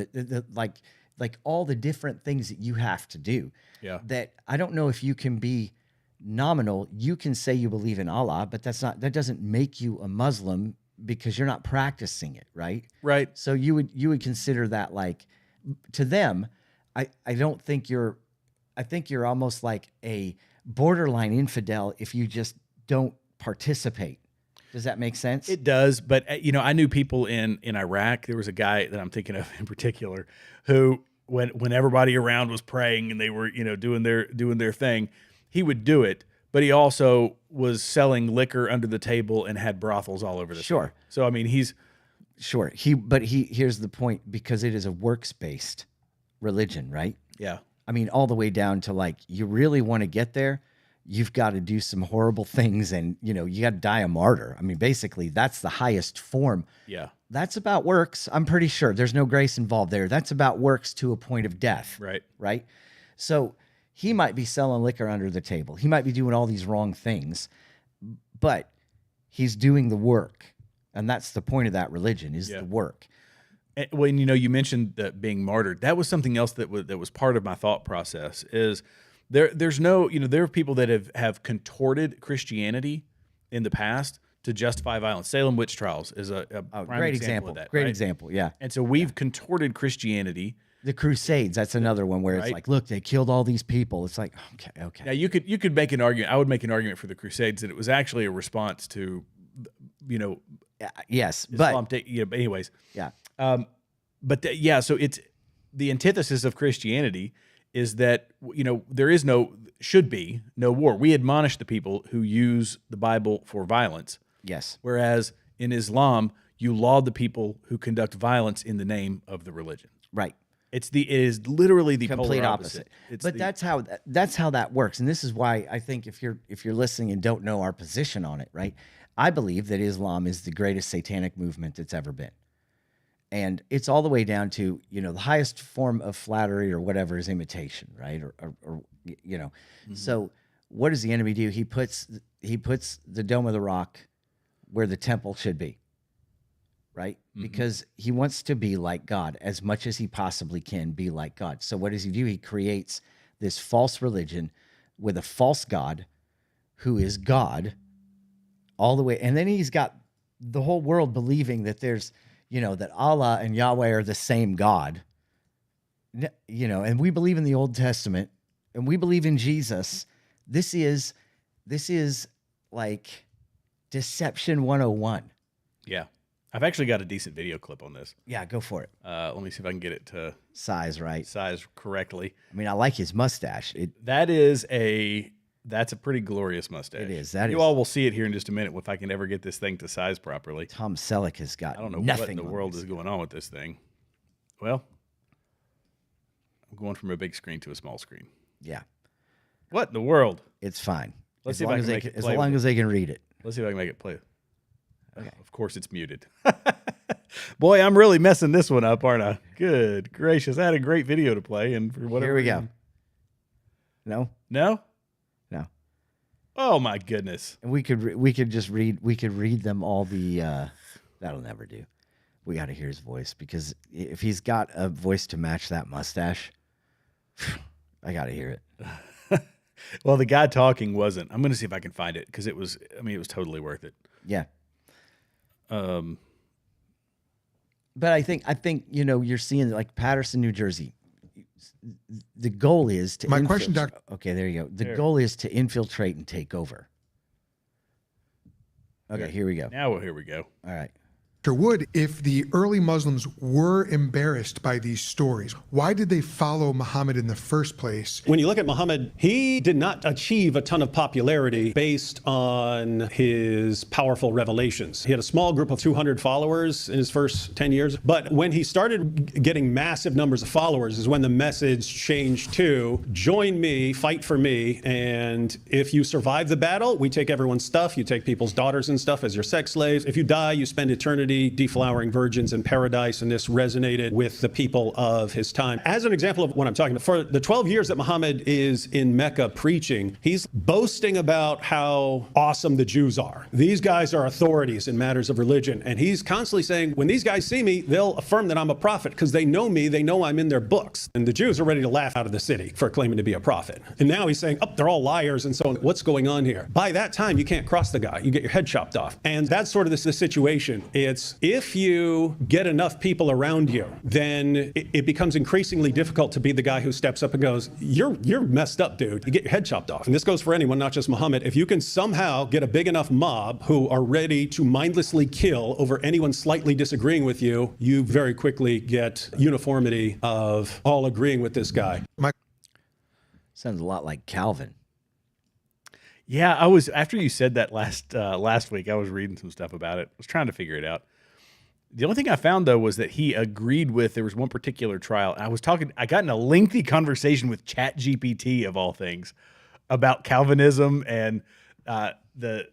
like all the different things that you have to do. Yeah. That I don't know if you can be nominal. You can say you believe in Allah, but that doesn't make you a Muslim, because you're not practicing it, right? Right. So you would consider that, like, to them, I don't think I think you're almost like a borderline infidel if you just don't participate. Does that make sense? It does, but I knew people in Iraq. There was a guy that I'm thinking of in particular who, when everybody around was praying and they were doing their thing, he would do it, but he also was selling liquor under the table and had brothels all over the city. So I mean, he's here's the point, because it is a works-based religion, right? Yeah. I mean, all the way down to, like, you really want to get there, you've got to do some horrible things, and you got to die a martyr. I mean, basically, that's the highest form. Yeah. That's about works. I'm pretty sure there's no grace involved there. That's about works to a point of death. Right. Right. So he might be selling liquor under the table. He might be doing all these wrong things, but he's doing the work. And that's the point of that religion, is the work. When you mentioned being martyred, that was something else that was part of my thought process. Is there's no, there are people that have contorted Christianity in the past to justify violence. Salem witch trials is a great example of that. Great right? example, yeah. And so we've contorted Christianity. The Crusades, that's another one where it's like, look, they killed all these people. It's like, okay. Now you could make an argument. I would make an argument for the Crusades that it was actually a response to, yes, Islam, but anyways, yeah. So it's the antithesis of Christianity is that, there should be no war. We admonish the people who use the Bible for violence. Yes. Whereas in Islam, you laud the people who conduct violence in the name of the religion. Right. It is literally the complete polar opposite. But that's how that works. And this is why I think if you're listening and don't know our position on it, right? I believe that Islam is the greatest satanic movement that's ever been. And it's all the way down to, the highest form of flattery or whatever is imitation, right? Or So what does the enemy do? He puts the Dome of the Rock where the temple should be, right? Because he wants to be like God as much as he possibly can be like God. So what does he do? He creates this false religion with a false God who is God all the way. And then he's got the whole world believing that there's, that Allah and Yahweh are the same God, and we believe in the Old Testament and we believe in Jesus. This is like deception 101. Yeah. I've actually got a decent video clip on this. Yeah, go for it. Let me see if I can get it to size correctly. I mean, I like his mustache. That's a pretty glorious mustache. It is. You all will see it here in just a minute if I can ever get this thing to size properly. Tom Selleck has got I don't know nothing what in the world is going on with this thing. Well, I'm going from a big screen to a small screen. Yeah. What in the world? It's fine. Let's see if I can make it play. As long as they can read it. Let's see if I can make it play. Okay. Of course it's muted. Boy, I'm really messing this one up, aren't I? Good gracious. I had a great video to play, and for whatever Here we go. reason- No? No? No. Oh my goodness. And we could just read them all the that'll never do. We got to hear his voice, because if he's got a voice to match that mustache, I got to hear it. Well, the guy talking wasn't. I'm going to see if I can find it, because it was totally worth it. Yeah. But I think you're seeing like Patterson, New Jersey. The goal is to My question, Doc. Okay, there you go. The goal is to infiltrate and take over. Okay, here we go. Now here we go. All right. Would, if the early Muslims were embarrassed by these stories, why did they follow Muhammad in the first place? When you look at Muhammad, he did not achieve a ton of popularity based on his powerful revelations. He had a small group of 200 followers in his first 10 years. But when he started getting massive numbers of followers is when the message changed to join me, fight for me. And if you survive the battle, we take everyone's stuff. You take people's daughters and stuff as your sex slaves. If you die, you spend eternity deflowering virgins in paradise, and this resonated with the people of his time. As an example of what I'm talking about, for the 12 years that Muhammad is in Mecca preaching, he's boasting about how awesome the Jews are. These guys are authorities in matters of religion, and he's constantly saying, when these guys see me, they'll affirm that I'm a prophet because they know me, they know I'm in their books. And the Jews are ready to laugh out of the city for claiming to be a prophet. And now he's saying, oh, they're all liars and so on. What's going on here? By that time, you can't cross the guy. You get your head chopped off. And that's sort of the situation. It's if you get enough people around you, then it becomes increasingly difficult to be the guy who steps up and goes, you're messed up, dude. You get your head chopped off. And this goes for anyone, not just Muhammad. If you can somehow get a big enough mob who are ready to mindlessly kill over anyone slightly disagreeing with you, you very quickly get uniformity of all agreeing with this guy. Sounds a lot like Calvin. Yeah, after you said that last week, I was reading some stuff about it. I was trying to figure it out. The only thing I found, though, was that he agreed with, there was one particular trial. I got in a lengthy conversation with ChatGPT, of all things, about Calvinism and the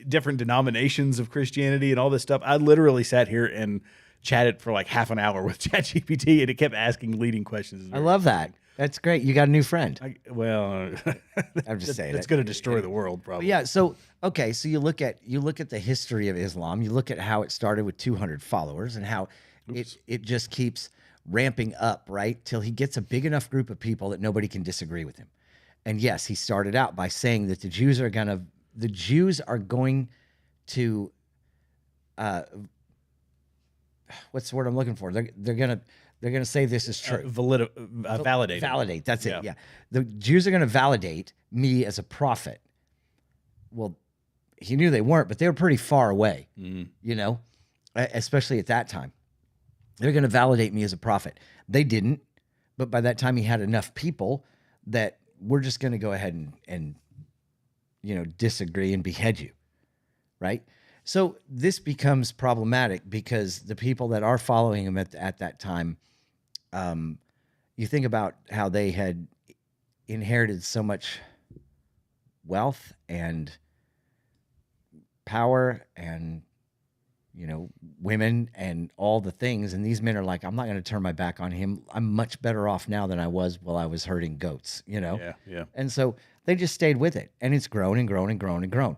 different denominations of Christianity and all this stuff. I literally sat here and chatted for like half an hour with ChatGPT, and it kept asking leading questions. I love that. That's great. You got a new friend. I'm just saying it's going to destroy the world, probably. Yeah. So okay. So you look at the history of Islam. You look at how it started with 200 followers and how it just keeps ramping up, right, till he gets a big enough group of people that nobody can disagree with him. And yes, he started out by saying that the Jews are going to what's the word I'm looking for? They're going to say this is true. Validate. Validate. That's it. Yeah. The Jews are going to validate me as a prophet. Well, he knew they weren't, but they were pretty far away, especially at that time. They're going to validate me as a prophet. They didn't, but by that time he had enough people that we're just going to go ahead and disagree and behead you, right? So this becomes problematic because the people that are following him at that time, you think about how they had inherited so much wealth and power and women and all the things. And these men are like, I'm not going to turn my back on him. I'm much better off now than I was while I was herding goats, Yeah. And so they just stayed with it, and it's grown and grown and grown and grown.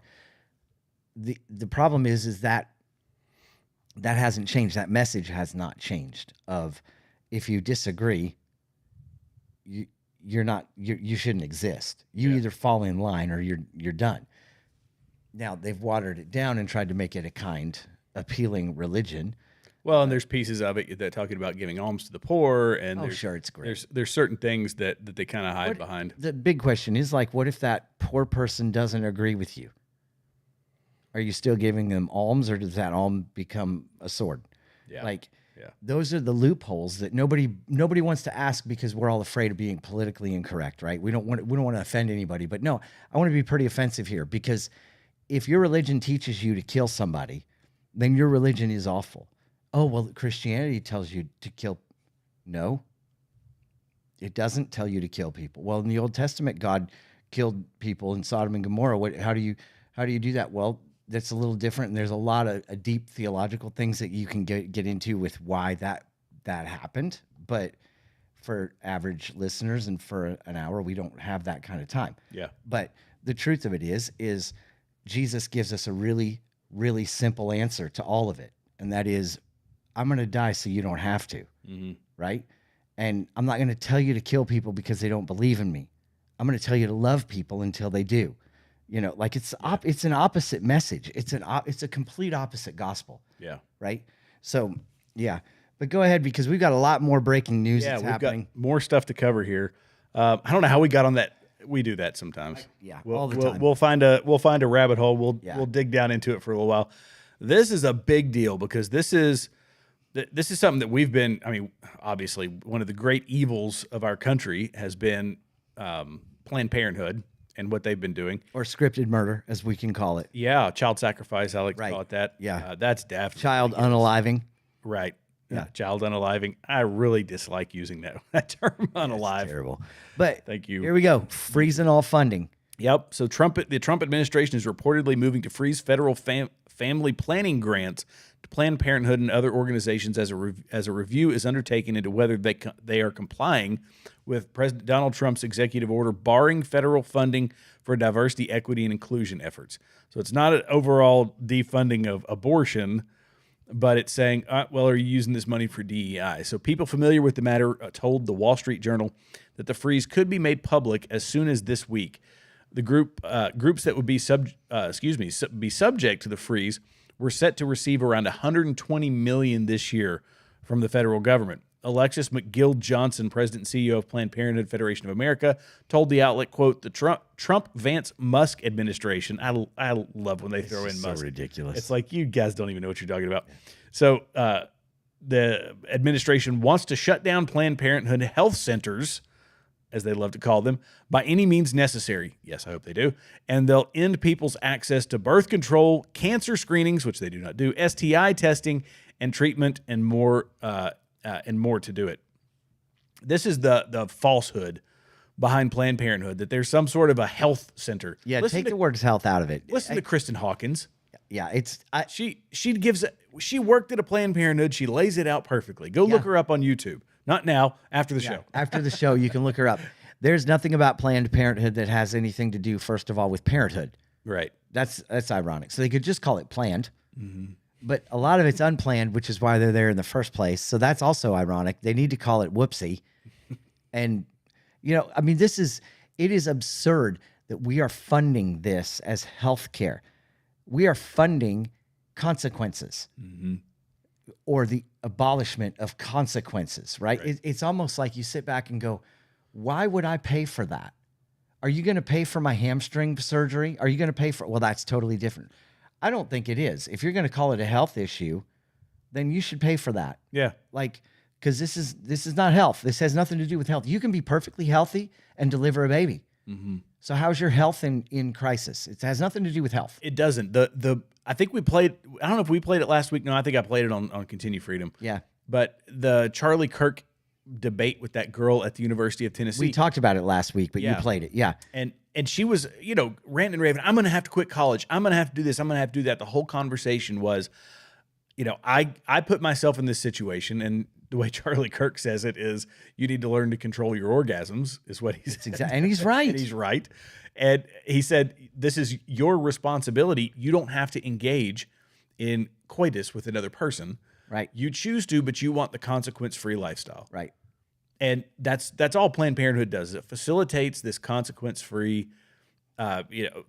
The problem is that hasn't changed. That message has not changed of, if you disagree, you shouldn't exist. You either fall in line or you're done. Now they've watered it down and tried to make it a kind, appealing religion. Well, and there's pieces of it that talking about giving alms to the poor, and it's great. There's certain things that they kind of hide behind. The big question is, like, what if that poor person doesn't agree with you? Are you still giving them alms, or does that alms become a sword? Yeah. Those are the loopholes that nobody wants to ask, because we're all afraid of being politically incorrect, right? We don't want to offend anybody, but no, I want to be pretty offensive here, because if your religion teaches you to kill somebody, then your religion is awful. Oh, well, Christianity tells you to kill. No, it doesn't tell you to kill people. Well, in the Old Testament, God killed people in Sodom and Gomorrah. How do you do that? Well, that's a little different, and there's a lot of deep theological things that you can get into with why that happened. But for average listeners and for an hour, we don't have that kind of time. Yeah. But the truth of it is Jesus gives us a really, really simple answer to all of it, and that is, I'm going to die so you don't have to, right? And I'm not going to tell you to kill people because they don't believe in me. I'm going to tell you to love people until they do. It's an opposite message. It's a complete opposite gospel. Yeah. Right. So yeah, but go ahead, because we've got a lot more breaking news that's happening. Got more stuff to cover here. I don't know how we got on that. We do that sometimes. All the time. We'll find a rabbit hole. We'll dig down into it for a little while. This is a big deal, because this is something that we've been. I mean, obviously, one of the great evils of our country has been Planned Parenthood and what they've been doing, or scripted murder, as we can call it. Yeah, child sacrifice. I like to call it that. Yeah, that's definitely child unaliving. Right. Yeah, child unaliving. I really dislike using that term, unalive. That's terrible. But thank you. Here we go. Freezing all funding. Yep. So the Trump administration is reportedly moving to freeze federal family planning grants to Planned Parenthood and other organizations as a review is undertaken into whether they are complying with President Donald Trump's executive order barring federal funding for diversity, equity, and inclusion efforts. So it's not an overall defunding of abortion, but it's saying, well, are you using this money for DEI? So people familiar with the matter told the Wall Street Journal that the freeze could be made public as soon as this week. The groups that would be subject to the freeze were set to receive around $120 million this year from the federal government. Alexis McGill Johnson, president and CEO of Planned Parenthood Federation of America, told the outlet, quote, the Trump-Vance-Musk administration. I love when they throw in Musk. So ridiculous. It's like, you guys don't even know what you're talking about. So the administration wants to shut down Planned Parenthood health centers, as they love to call them, by any means necessary. Yes, I hope they do. And they'll end people's access to birth control, cancer screenings, which they do not do, STI testing and treatment, and more to do it. This is the falsehood behind Planned Parenthood, that there's some sort of a health center. Yeah, take the word health out of it. Listen to Kristen Hawkins. Yeah, she worked at a Planned Parenthood. She lays it out perfectly. Go look her up on YouTube. Not now, after the show. After the show, you can look her up. There's nothing about Planned Parenthood that has anything to do, first of all, with parenthood. Right. That's ironic. So they could just call it planned. Mm-hmm. But a lot of it's unplanned, which is why they're there in the first place. So that's also ironic. They need to call it whoopsie. And, I mean, it is absurd that we are funding this as healthcare. We are funding consequences. Mm-hmm. Or the abolishment of consequences, right? It's almost like you sit back and go, why would I pay for that? Are you going to pay for my hamstring surgery? Are you going to pay for, well, that's totally different. I don't think it is. If you're going to call it a health issue, then you should pay for that. Yeah. Because this is not health. This has nothing to do with health. You can be perfectly healthy and deliver a baby. Mm-hmm. So how's your health in crisis? It has nothing to do with health. It doesn't. I think we played, I don't know if we played it last week. No, I think I played it on Continue Freedom. Yeah. But the Charlie Kirk debate with that girl at the University of Tennessee. We talked about it last week, but you played it. Yeah. And she was, ranting and raving, I'm going to have to quit college. I'm going to have to do this. I'm going to have to do that. The whole conversation was, I put myself in this situation, and the way Charlie Kirk says it is, you need to learn to control your orgasms, is what he said. And he's right. And he's right. And he said, this is your responsibility. You don't have to engage in coitus with another person. Right. You choose to, but you want the consequence-free lifestyle. Right. And that's all Planned Parenthood does. It facilitates this consequence-free,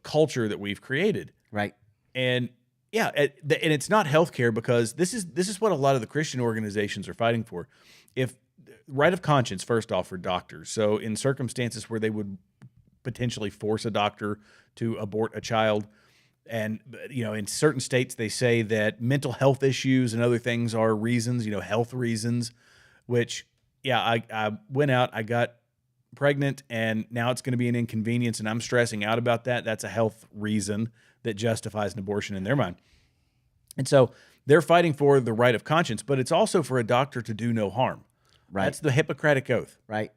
culture that we've created. Right. And yeah, and it's not healthcare, because this is what a lot of the Christian organizations are fighting for. If right of conscience, first off, for doctors. So in circumstances where they would potentially force a doctor to abort a child, and in certain states they say that mental health issues and other things are reasons, health reasons. Which, I went out, I got pregnant, and now it's going to be an inconvenience, and I'm stressing out about that. That's a health reason that justifies an abortion in their mind. And so they're fighting for the right of conscience, but it's also for a doctor to do no harm. Right. That's the Hippocratic Oath. Right.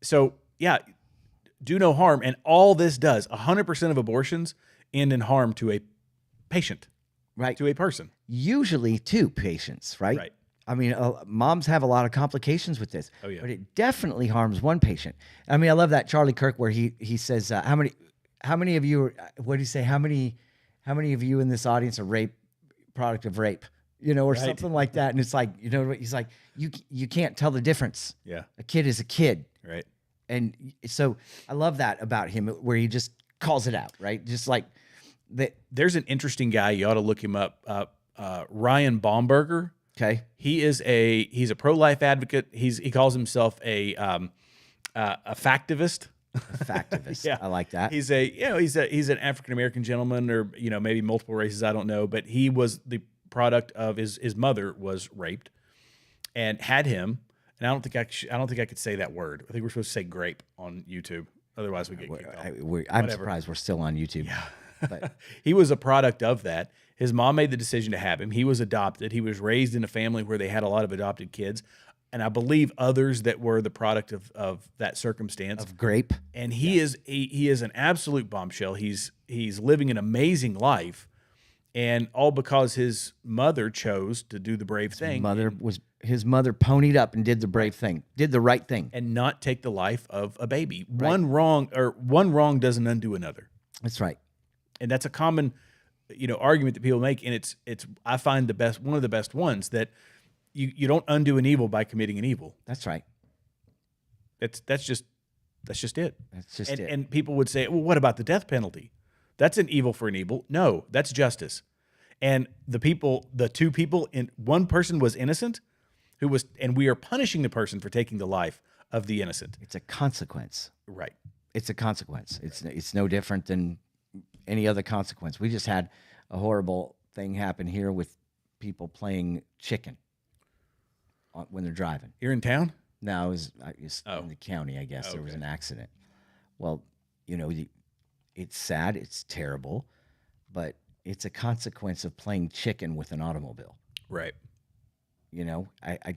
So, do no harm. And all this does, 100% of abortions end in harm to a patient. Right. To a person. Usually two patients, right? Right. I mean, moms have a lot of complications with this. Oh, yeah. But it definitely harms one patient. I mean, I love that Charlie Kirk where he says, how many of you, what do you say, how many of you in this audience are product of rape? Or Right. something like that. And it's like, he's like, you can't tell the difference. Yeah. A kid is a kid. Right. And so I love that about him, where he just calls it out, right? Just like that. There's an interesting guy. You ought to look him up. Ryan Baumberger. Okay. He's a pro-life advocate. He calls himself a factivist. Factivist. Yeah. I like that. He's an African-American gentleman, or, maybe multiple races. I don't know, but he was the product of his mother was raped and had him. And I don't think I could say that word. I think we're supposed to say grape on YouTube. Otherwise we get kicked off. I'm surprised we're still on YouTube. Yeah. But he was a product of that. His mom made the decision to have him. He was adopted. He was raised in a family where they had a lot of adopted kids. And I believe others that were the product of that circumstance. Of grape. And he is an absolute bombshell. He's living an amazing life. And all because his mother chose to do the brave thing. His mother ponied up and did the brave thing, did the right thing. And not take the life of a baby. Right. One wrong doesn't undo another. That's right. And that's a common, argument that people make. And it's I find one of the best ones, that you don't undo an evil by committing an evil. That's right. That's just it. That's just it. And people would say, well, what about the death penalty? That's an evil for an evil. No, that's justice. And the two people, one person was innocent, and we are punishing the person for taking the life of the innocent. It's a consequence. Right. It's a consequence. It's no different than any other consequence. We just had a horrible thing happen here with people playing chicken when they're driving. You're in town? No, it was in the county, I guess. There was an accident. Well, it's sad, it's terrible, but it's a consequence of playing chicken with an automobile. Right. I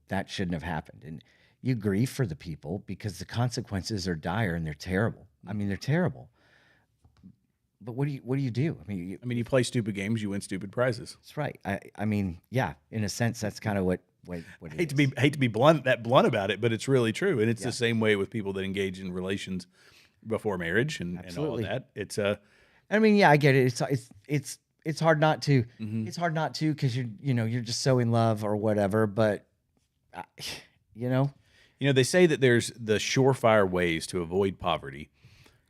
that shouldn't have happened. And you grieve for the people because the consequences are dire and they're terrible. I mean, they're terrible. But what do you do? I mean, you play stupid games, you win stupid prizes. That's right. I mean, yeah, in a sense, that's kind of what it hate to be blunt about it, but it's really true. And it's the same way with people that engage in relations before marriage and all of that. It's I mean, yeah, I get it. It's hard not to. Mm-hmm. It's hard not to because you're just so in love or whatever. But they say that there's the surefire ways to avoid poverty: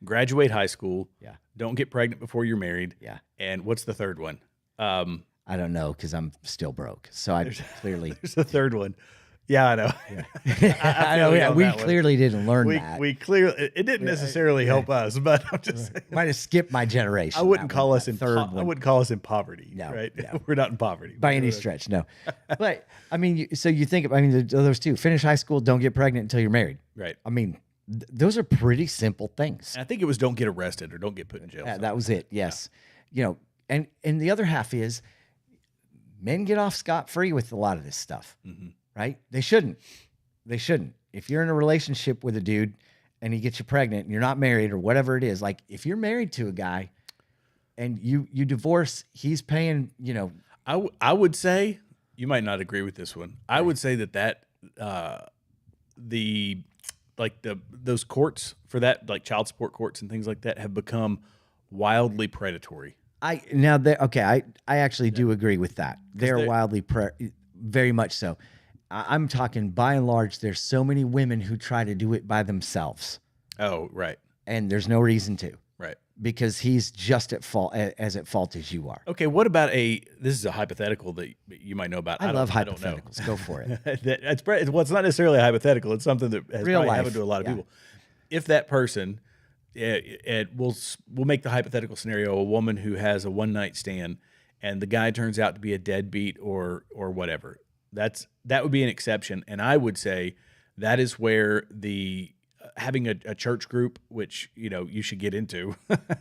graduate high school. Yeah. Don't get pregnant before you're married. Yeah. And what's the third one? I don't know because I'm still broke. So I clearly there's a third one. Yeah, I know. Yeah. I know. Yeah, we clearly didn't learn that. We clearly it didn't necessarily help us, but I'm just saying. Might have skipped my generation. I wouldn't call us in poverty. No, right? No. We're not in poverty by any stretch. No, but I mean, so you think? I mean, those two: finish high school, don't get pregnant until you're married. Right. I mean, those are pretty simple things. And I think it was don't get arrested or don't get put in jail. That was it. Yes. Yeah. And the other half is men get off scot-free with a lot of this stuff. Mm-hmm. Right? They shouldn't. If you're in a relationship with a dude and he gets you pregnant and you're not married or whatever it is, like if you're married to a guy and you divorce, he's paying, I would say, you might not agree with this one. I would say that those courts for that, like child support courts and things like that, have become wildly predatory. I actually do agree with that. They're wildly very much so. I'm talking by and large, there's so many women who try to do it by themselves. Oh, right. And there's no reason to. Right. Because he's just at fault as you are. Okay, what about this is a hypothetical that you might know about. I love hypotheticals. I don't know. Go for it. It's not necessarily a hypothetical. It's something that has Real probably life. happened to a lot of people. If that person, we'll make the hypothetical scenario a woman who has a one-night stand and the guy turns out to be a deadbeat or whatever. That would be an exception, and I would say that is where the having a church group, which you should get into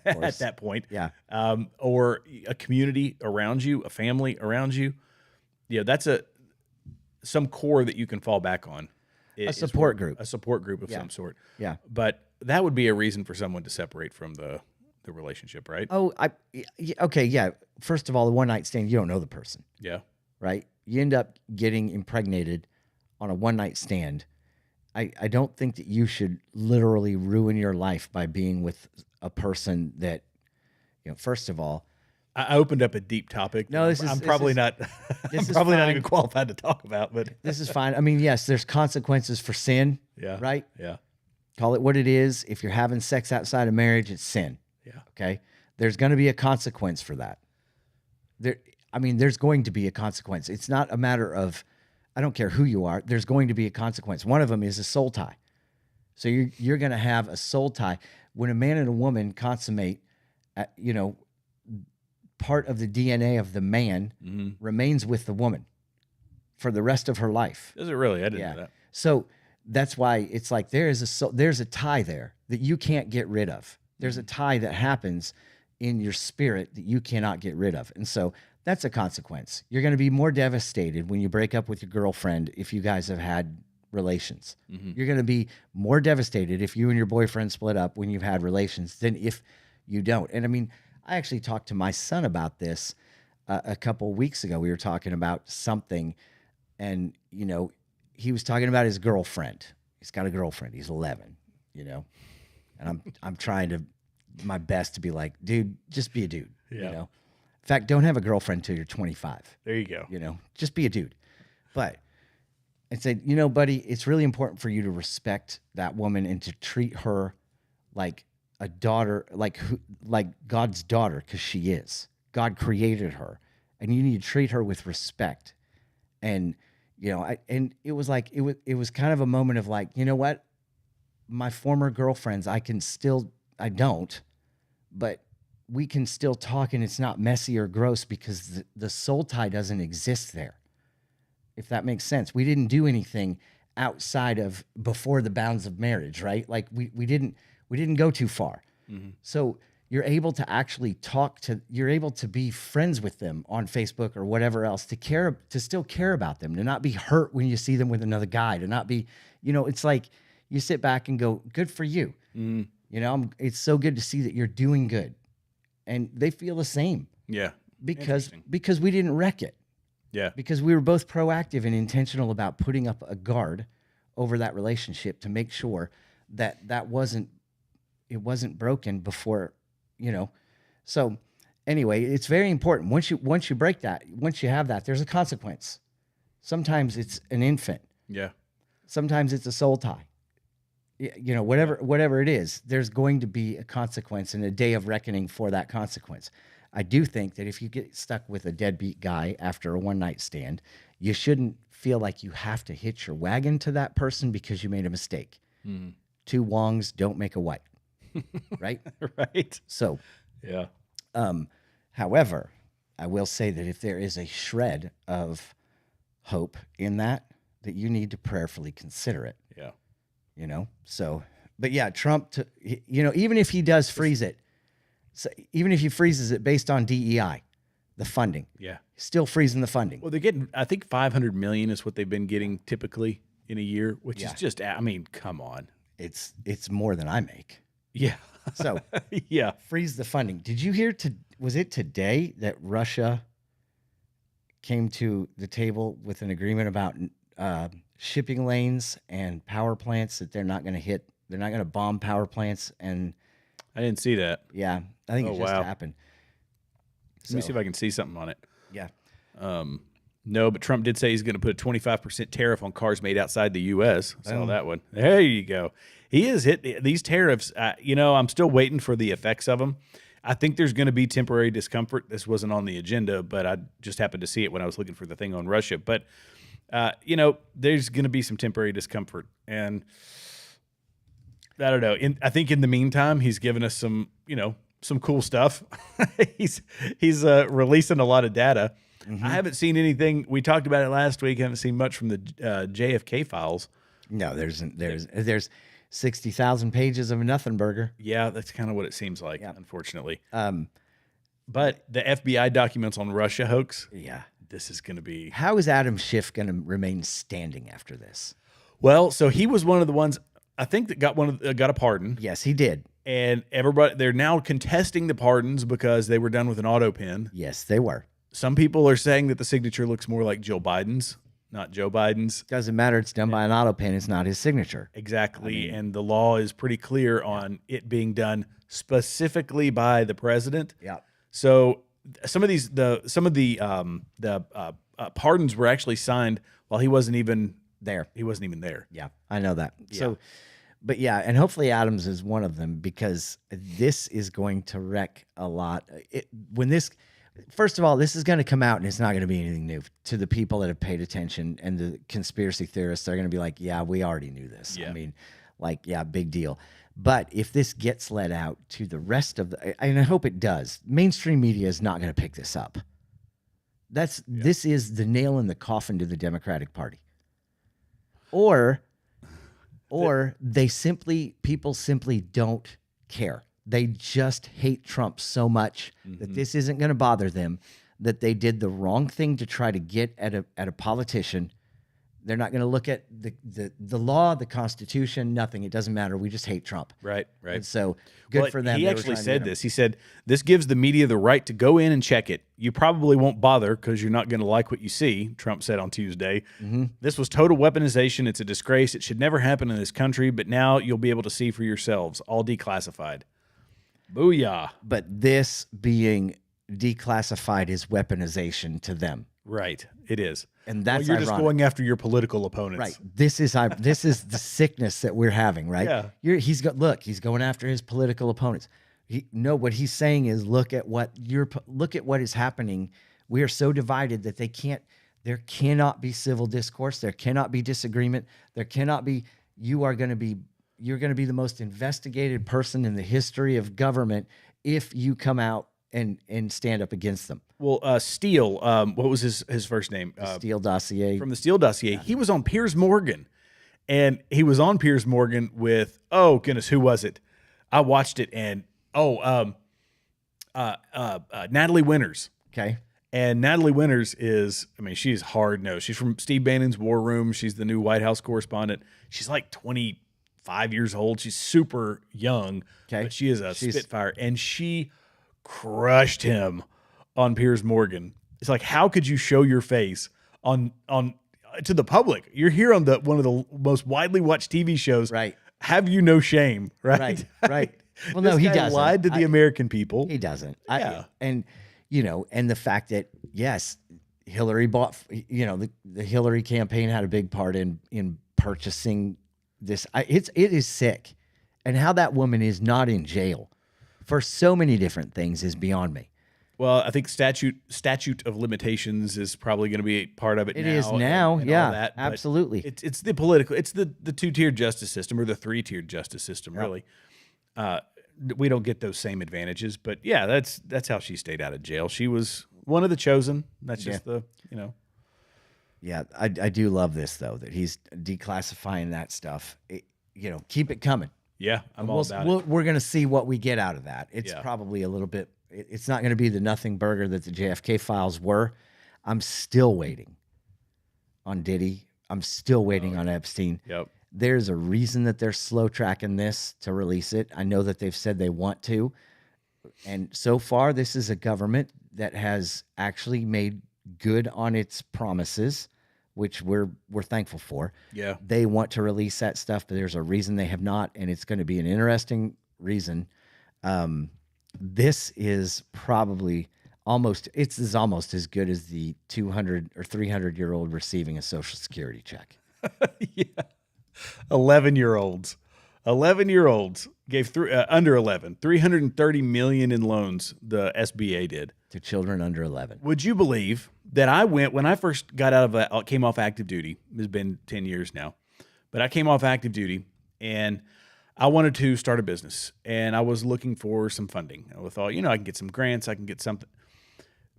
at that point, or a community around you, a family around you, that's some core that you can fall back on. A support group of some sort. Yeah, but that would be a reason for someone to separate from the relationship, right? Oh, okay, yeah. First of all, the one night stand, you don't know the person. Yeah. Right? You end up getting impregnated on a one night stand. I don't think that you should literally ruin your life by being with a person that, first of all, I opened up a deep topic. No, I'm probably not even qualified to talk about, but this is fine. I mean, yes, there's consequences for sin. Yeah. Right? Yeah. Call it what it is. If you're having sex outside of marriage, it's sin. Yeah. Okay. There's going to be a consequence for that. There's going to be a consequence. It's not a matter of, I don't care who you are. There's going to be a consequence. One of them is a soul tie. So you're going to have a soul tie. When a man and a woman consummate, part of the DNA of the man remains with the woman for the rest of her life. Does it really? I didn't know that. So that's why it's like there's a tie there that you can't get rid of. There's a tie that happens in your spirit that you cannot get rid of. And so that's a consequence. You're going to be more devastated when you break up with your girlfriend if you guys have had relations. You're going to be more devastated if you and your boyfriend split up when you've had relations than if you don't. And I actually talked to my son about this a couple weeks ago. We were talking about something, and he was talking about his girlfriend. He's got a girlfriend. He's 11. And I'm trying my best to be like, dude, just be a dude. Yeah. In fact, don't have a girlfriend until you're 25. There you go. Just be a dude. But I said, buddy, it's really important for you to respect that woman and to treat her like a daughter, like God's daughter, because she is. God created her, and you need to treat her with respect. And and it was like it was kind of a moment of like, you know what, my former girlfriends, I don't, but we can still talk, and it's not messy or gross because the soul tie doesn't exist there. If that makes sense. We didn't do anything outside of before the bounds of marriage, right? Like we didn't go too far. Mm-hmm. So you're able to actually you're able to be friends with them on Facebook or whatever else, to still care about them, to not be hurt when you see them with another guy, to not be, it's like you sit back and go, good for you. Mm-hmm. It's so good to see that you're doing good. And they feel the same. Yeah. Because we didn't wreck it. Yeah. Because we were both proactive and intentional about putting up a guard over that relationship to make sure that it wasn't broken before, So anyway, it's very important. Once you break that, once you have that, there's a consequence. Sometimes it's an infant. Yeah. Sometimes it's a soul tie. Whatever it is, there's going to be a consequence and a day of reckoning for that consequence. I do think that if you get stuck with a deadbeat guy after a one-night stand, you shouldn't feel like you have to hitch your wagon to that person because you made a mistake. Mm. Two wrongs don't make a right. Right? Right. So, yeah. However, I will say that if there is a shred of hope in that you need to prayerfully consider it. Yeah. So, but yeah, Trump, even if he does freeze it, so even if he freezes it based on DEI, the funding, still freezing the funding. Well, they're getting, I think $500 million is what they've been getting typically in a year, which is just, come on. It's more than I make. Yeah. So yeah, freeze the funding. Did you hear was it today that Russia came to the table with an agreement about shipping lanes and power plants that they're not going to hit. They're not going to bomb power plants. And I didn't see that. Yeah, I think it just happened. Let me see if I can see something on it. Yeah. No, but Trump did say he's going to put a 25% tariff on cars made outside the U.S. I saw that one. There you go. He has hit these tariffs. I'm still waiting for the effects of them. I think there's going to be temporary discomfort. This wasn't on the agenda, but I just happened to see it when I was looking for the thing on Russia. But, there's going to be some temporary discomfort. And I don't know. I think in the meantime, he's given us some cool stuff. he's releasing a lot of data. Mm-hmm. I haven't seen anything. We talked about it last week. I haven't seen much from the JFK files. No, there's 60,000 pages of a nothing burger. Yeah, that's kind of what it seems like, unfortunately. But the FBI documents on Russia hoax. Yeah, this is going to be. How is Adam Schiff going to remain standing after this? Well, so he was one of the ones I think that got a pardon. Yes, he did. And they're now contesting the pardons because they were done with an auto pen. Yes, they were. Some people are saying that the signature looks more like Joe Biden's, not Joe Biden's. Doesn't matter. It's done by an auto pen. It's not his signature. Exactly. And the law is pretty clear on it being done specifically by the president. Yeah. So some of the pardons were actually signed while he wasn't even there. He wasn't even there. Yeah, I know that. Yeah. So, but yeah, and hopefully Adams is one of them because this is going to wreck a lot. First of all, this is going to come out and it's not going to be anything new to the people that have paid attention, and the conspiracy theorists are going to be like, yeah, we already knew this. Yeah. I mean, big deal. But if this gets let out to the rest of and I hope it does, mainstream media is not going to pick this up. This is the nail in the coffin to the Democratic Party. Or people simply don't care. They just hate Trump so much that this isn't going to bother them, that they did the wrong thing to try to get at a politician. They're not going to look at the law, the Constitution, nothing. It doesn't matter. We just hate Trump. Right. And so good for them. He actually said this. He said, this gives the media the right to go in and check it. You probably won't bother because you're not going to like what you see, Trump said on Tuesday. Mm-hmm. This was total weaponization. It's a disgrace. It should never happen in this country, but now you'll be able to see for yourselves, all declassified. Booyah. But this being declassified is weaponization to them. Right. It is. And that's you're ironic. Just going after your political opponents. Right. This is the sickness that we're having, right? Yeah. He's going after his political opponents. What he's saying is look at what is happening. We are so divided that there cannot be civil discourse. There cannot be disagreement. There cannot be, you're going to be the most investigated person in the history of government if you come out and stand up against them. Well, Steele, what was his first name? Steele Dossier. From the Steele Dossier. Yeah. He was on Piers Morgan. And he was on Piers Morgan with, oh, goodness, who was it? I watched it, and, Natalie Winters. Okay. And Natalie Winters she's hard-nosed. She's from Steve Bannon's War Room. She's the new White House correspondent. She's like 25 years old. She's super young. Okay. But she is a spitfire. And she crushed him on Piers Morgan. It's like, how could you show your face on to the public? You're here on one of the most widely watched TV shows. Right. Have you no shame? Right. Right. Well, no, he doesn't. Lied to the American people. He doesn't. Yeah. And the fact that, yes, Hillary bought, the Hillary campaign had a big part in purchasing this. It is sick. And how that woman is not in jail for so many different things is beyond me. Well, I think statute of limitations is probably going to be a part of it. It is now, and yeah, all that, absolutely. It's the political, it's the two-tiered justice system, or the three-tiered justice system, really. We don't get those same advantages, but yeah, that's how she stayed out of jail. She was one of the chosen. That's just Yeah, I do love this though, that he's declassifying that stuff. Keep it coming. Yeah, I'm all about it. We're going to see what we get out of that. It's probably a little bit. It's not going to be the nothing burger that the JFK files were. I'm still waiting on Diddy. I'm still waiting on Epstein. Yep. There's a reason that they're slow tracking this to release it. I know that they've said they want to. And so far, this is a government that has actually made good on its promises, which we're thankful for. Yeah. They want to release that stuff, but there's a reason they have not, and it's going to be an interesting reason. This is probably almost as good as the 200 or 300-year-old receiving a Social Security check. Yeah. 11-year-olds gave under 11, $330 million in loans. The SBA did to children under 11. Would you believe that I went when I first came off active duty? It's been 10 years now, but I came off active duty and I wanted to start a business and I was looking for some funding. I thought, I can get some grants, I can get something.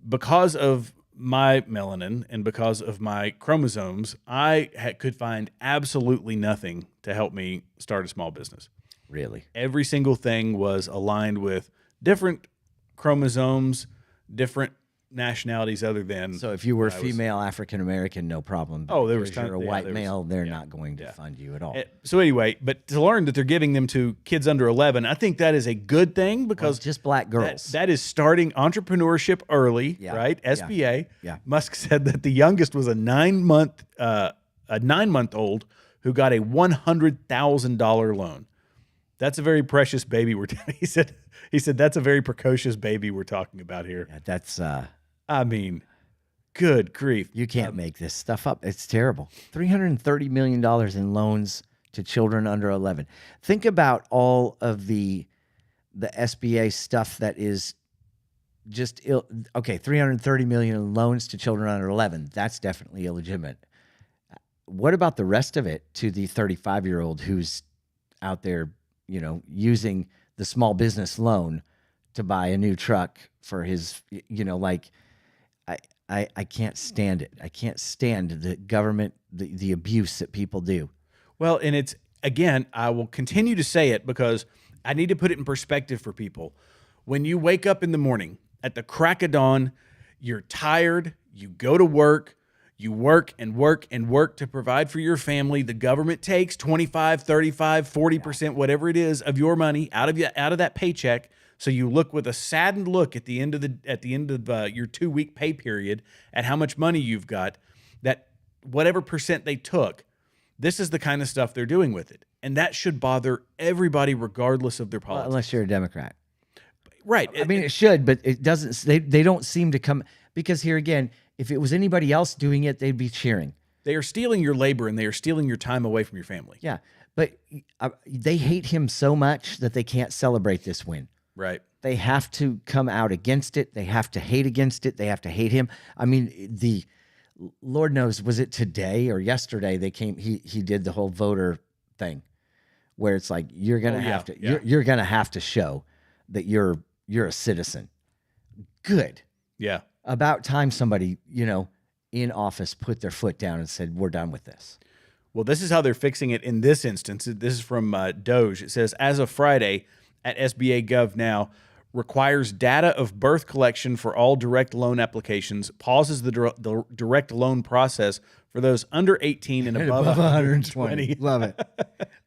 Because of my melanin and because of my chromosomes, I could find absolutely nothing to help me start a small business. Really? Every single thing was aligned with different chromosomes, different nationalities other than. So if you were female African American, no problem. Oh, there was you're a white male, they're not going to fund you at all. So anyway, but to learn that they're giving them to kids under 11, I think that is a good thing because just black girls. That is starting entrepreneurship early, right? SBA. Yeah. Musk said that the youngest was a 9-month-old who got a $100,000 loan. That's a very precious baby. He said that's a very precocious baby we're talking about here. Yeah, that's I mean, good grief. You can't make this stuff up. It's terrible. $330 million in loans to children under 11. Think about all of the SBA stuff that is just $330 million in loans to children under 11. That's definitely illegitimate. What about the rest of it to the 35-year-old who's out there, using the small business loan to buy a new truck for his, I can't stand it. I can't stand the government, the abuse that people do. Well, and it's, again, I will continue to say it because I need to put it in perspective for people. When you wake up in the morning at the crack of dawn, you're tired, you go to work, you work and work and work to provide for your family. The government takes 25, 35, 40%, whatever it is, of your money out of that paycheck. So you look with a saddened look at the end of your 2-week pay period at how much money you've got. That whatever percent they took, this is the kind of stuff they're doing with it, and that should bother everybody regardless of their politics. Well, unless you're a Democrat, right? I mean, it should, but it doesn't. They don't seem to come because here again. If it was anybody else doing it, they'd be cheering. They are stealing your labor and they are stealing your time away from your family. Yeah, but they hate him so much that they can't celebrate this win. Right. They have to come out against it. They have to hate against it. They have to hate him. I mean, the Lord knows, was it today or yesterday they came, he did the whole voter thing where it's like, you're going to have to, you're going to have to show that you're a citizen. Good. Yeah. About time somebody, in office put their foot down and said, we're done with this. Well, this is how they're fixing it in this instance. This is from DOGE. It says, as of Friday at SBA Gov Now, requires data of birth collection for all direct loan applications, pauses the direct loan process for those under 18 and above 120. Love it.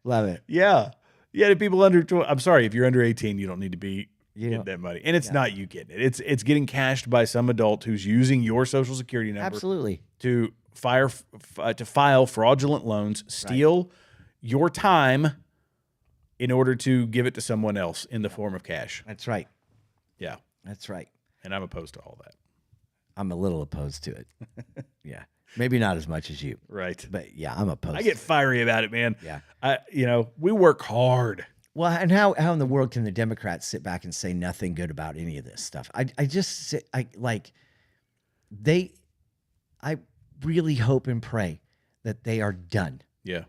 Love it. Yeah. Yeah, to people under 20. I'm sorry, if you're under 18, you don't need to be getting that money. And it's not you getting it. It's getting cashed by some adult who's using your Social Security number. Absolutely. To file fraudulent loans, steal your time in order to give it to someone else in the form of cash. That's right. Yeah. That's right. And I'm opposed to all that. I'm a little opposed to it. Yeah. Maybe not as much as you. Right. But yeah, I'm opposed. I get fiery about it, man. Yeah. We work hard. Well, and how in the world can the Democrats sit back and say nothing good about any of this stuff? I really hope and pray that they are done. Yeah.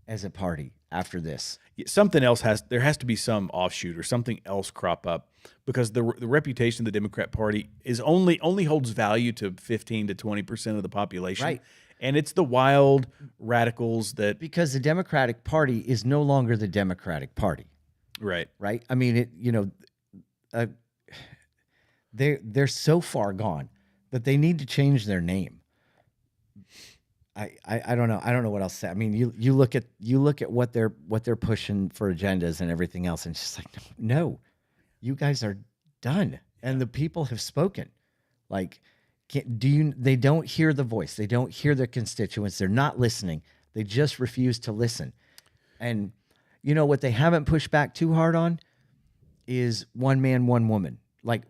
As a party after this. Something else there has to be some offshoot or something else crop up because the reputation of the Democrat Party is only holds value to 15 to 20% of the population. Right. And it's the wild radicals that... Because the Democratic Party is no longer the Democratic Party. Right. Right? I mean, they're so far gone that they need to change their name. I don't know. I don't know what else to say. I mean, you look at what they're pushing for agendas and everything else, and it's just like, no, you guys are done. And the people have spoken. Like, They don't hear the voice. They don't hear their constituents. They're not listening. They just refuse to listen. And you know what they haven't pushed back too hard on is one man, one woman. Like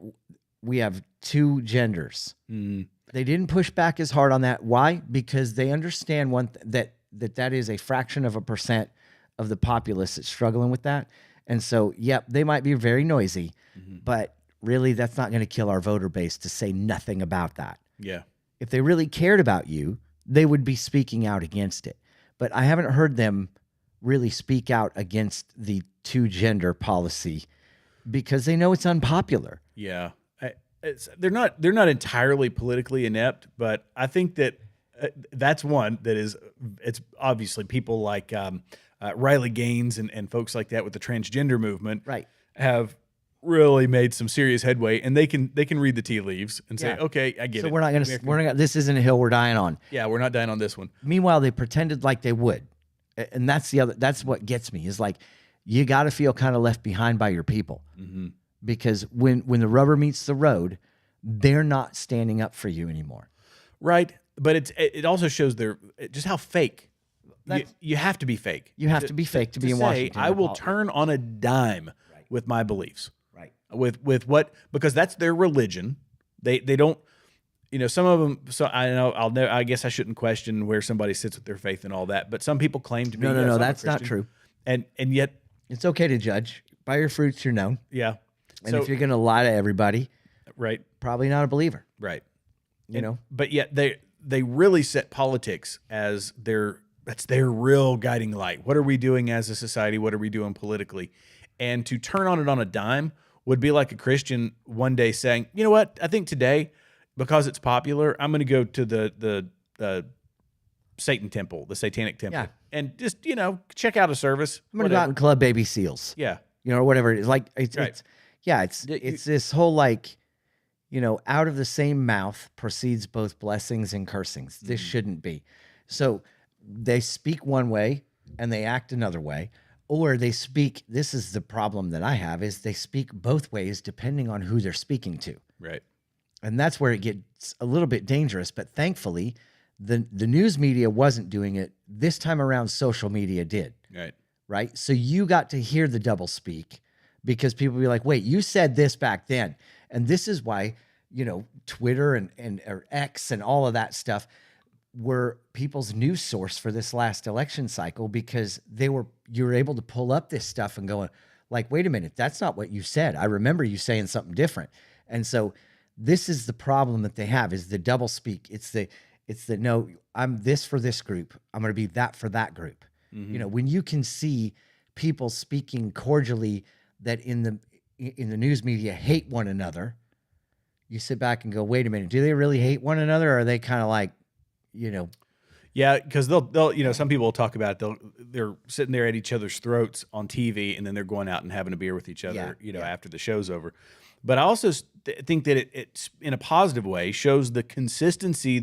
we have two genders. They didn't push back as hard on that. Why? Because they understand that is a fraction of a percent of the populace that's struggling with that. And so, yep, they might be very noisy, but really that's not going to kill our voter base to say nothing about that. Yeah. If they really cared about you, they would be speaking out against it. But I haven't heard them really speak out against the two gender policy because they know it's unpopular. Yeah. They're not entirely politically inept, but I think that that's one that is, it's obviously people like Riley Gaines and folks like that with the transgender movement have really made some serious headway, and they can read the tea leaves and say, okay, I get it. So we're not going to, this isn't a hill we're dying on. Yeah, we're not dying on this one. Meanwhile, they pretended like they would. And that's what gets me is like, you got to feel kind of left behind by your people because when the rubber meets the road, they're not standing up for you anymore. Right. But it also shows just how fake. You have to be fake. You have to be fake to be in Washington. I will turn on a dime with my beliefs. Right. With what, because that's their religion. They don't, some of them. So I guess I shouldn't question where somebody sits with their faith and all that. But some people claim to be. No, that's not true. And yet it's okay to judge by your fruits. You're known. Yeah. And if you're going to lie to everybody, right, probably not a believer. Right. But yet they really set politics as that's their real guiding light. What are we doing as a society? What are we doing politically? And to turn on it on a dime would be like a Christian one day saying, you know what? I think today, because it's popular, I'm going to go to the Satan temple, the Satanic temple, and just, check out a service. I'm going to go out and club baby seals. Yeah. Or whatever it is. Like, it's this whole like, out of the same mouth proceeds both blessings and cursings. This shouldn't be. So they speak one way and they act another way, or they speak. This is the problem that I have is they speak both ways depending on who they're speaking to. Right. And that's where it gets a little bit dangerous. But thankfully, the news media wasn't doing it. This time around, social media did. Right. Right. So you got to hear the double speak because people be like, wait, you said this back then. And this is why, Twitter or X and all of that stuff were people's news source for this last election cycle because you were able to pull up this stuff and go like, wait a minute, that's not what you said. I remember you saying something different. And so this is the problem that they have is the double speak. It's the no, I'm this for this group. I'm going to be that for that group. When you can see people speaking cordially that in the news media hate one another, you sit back and go, wait a minute, do they really hate one another? Or are they kind of like, Yeah, because they'll some people will talk about they're sitting there at each other's throats on TV, and then they're going out and having a beer with each other, after the show's over. But I also think that it's in a positive way shows the consistency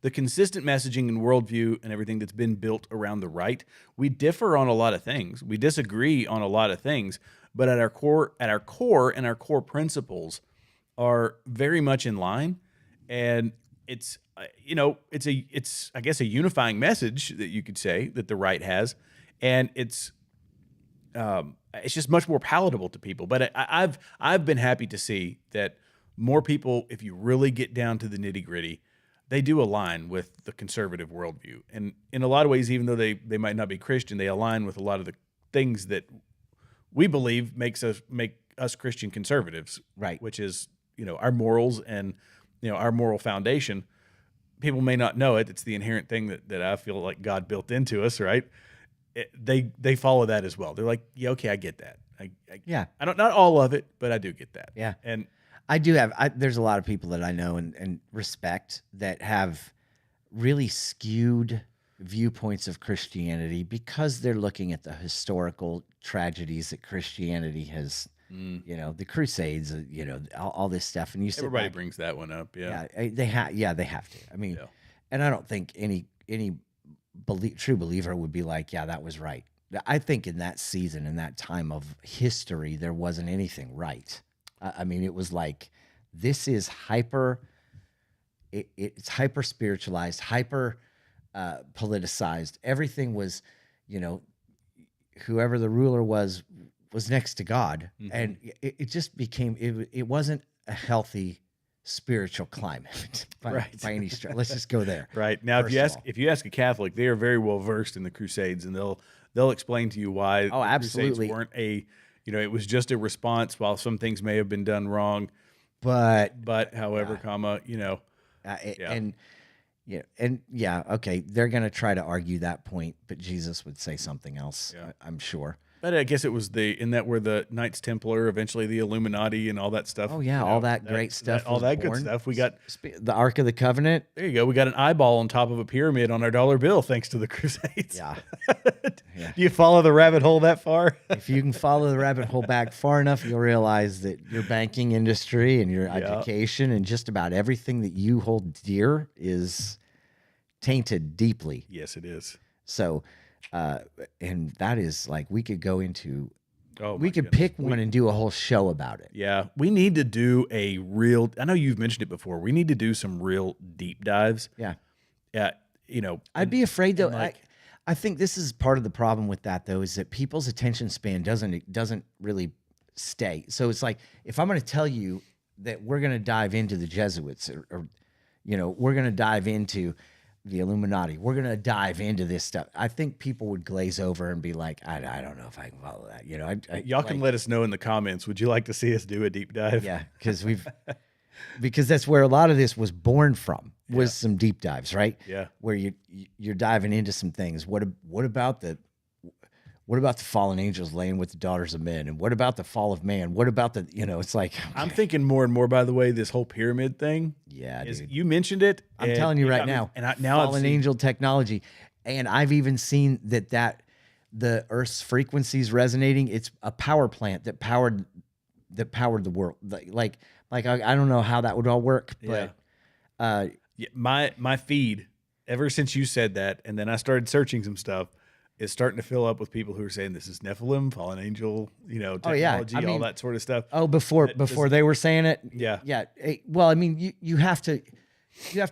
the consistent messaging and worldview and everything that's been built around the right. We differ on a lot of things. We disagree on a lot of things, but at our core and our core principles are very much in line. And it's I guess a unifying message that you could say that the right has, and it's just much more palatable to people. But I've been happy to see that more people, if you really get down to the nitty gritty, they do align with the conservative worldview, and in a lot of ways, even though they might not be Christian, they align with a lot of the things that we believe make us Christian conservatives, right? Which is our morals and our moral foundation. People may not know it. It's the inherent thing that I feel like God built into us, right? They follow that as well. They're like, yeah, okay, I get that. I don't, not all of it, but I do get that. Yeah. And I do have, there's a lot of people that I know and respect that have really skewed viewpoints of Christianity because they're looking at the historical tragedies that Christianity has, the Crusades, all this stuff. And you sit everybody back, brings that one up. Yeah. They have to. I mean, and I don't think any true believer would be like, yeah, that was right. I think in that season, in that time of history, there wasn't anything right. I mean, it was like, this is hyper it's hyper spiritualized, hyper politicized. Everything was, whoever the ruler was next to God, and it just became it wasn't a healthy spiritual climate by any stretch. Let's just go there. Right now, if you ask a Catholic, they are very well versed in the Crusades, and they'll explain to you why. Oh, absolutely. Crusades weren't it was just a response. While some things may have been done wrong, but however, okay, they're gonna try to argue that point, but Jesus would say something else. I'm sure. But I guess it was where the Knights Templar, eventually the Illuminati and all that stuff. Oh yeah, all that great stuff. All that good stuff. We got the Ark of the Covenant. There you go. We got an eyeball on top of a pyramid on our dollar bill thanks to the Crusades. Yeah. Do you follow the rabbit hole that far? If you can follow the rabbit hole back far enough, you'll realize that your banking industry and your education and just about everything that you hold dear is tainted deeply. Yes, it is. So, and that is like, we could go into, we could goodness. pick one and do a whole show about it. Yeah. We need to do I know you've mentioned it before. We need to do some real deep dives. Yeah. Yeah. I'd be afraid though. I think this is part of the problem with that though, is that people's attention span doesn't really stay. So it's like, if I'm going to tell you that we're going to dive into the Jesuits or we're going to dive into the Illuminati, we're going to dive into this stuff, I think people would glaze over and be like, I don't know if I can follow that. Y'all can let us know in the comments. Would you like to see us do a deep dive? Yeah. Because that's where a lot of this was born from, was some deep dives, right? Yeah. Where you're diving into some things. What about the fallen angels laying with the daughters of men? And what about the fall of man? What about it's like, okay. I'm thinking more and more, by the way, this whole pyramid thing. Yeah, dude. You mentioned it. I'm telling you right now, fallen angel technology. And I've even seen that the Earth's frequencies resonating, it's a power plant that powered the world. Like I don't know how that would all work, but my feed, ever since you said that, and then I started searching some stuff, is starting to fill up with people who are saying this is Nephilim, fallen angel, technology, all that sort of stuff. Oh, before they were saying it. Yeah. Yeah. Well, I mean, you have to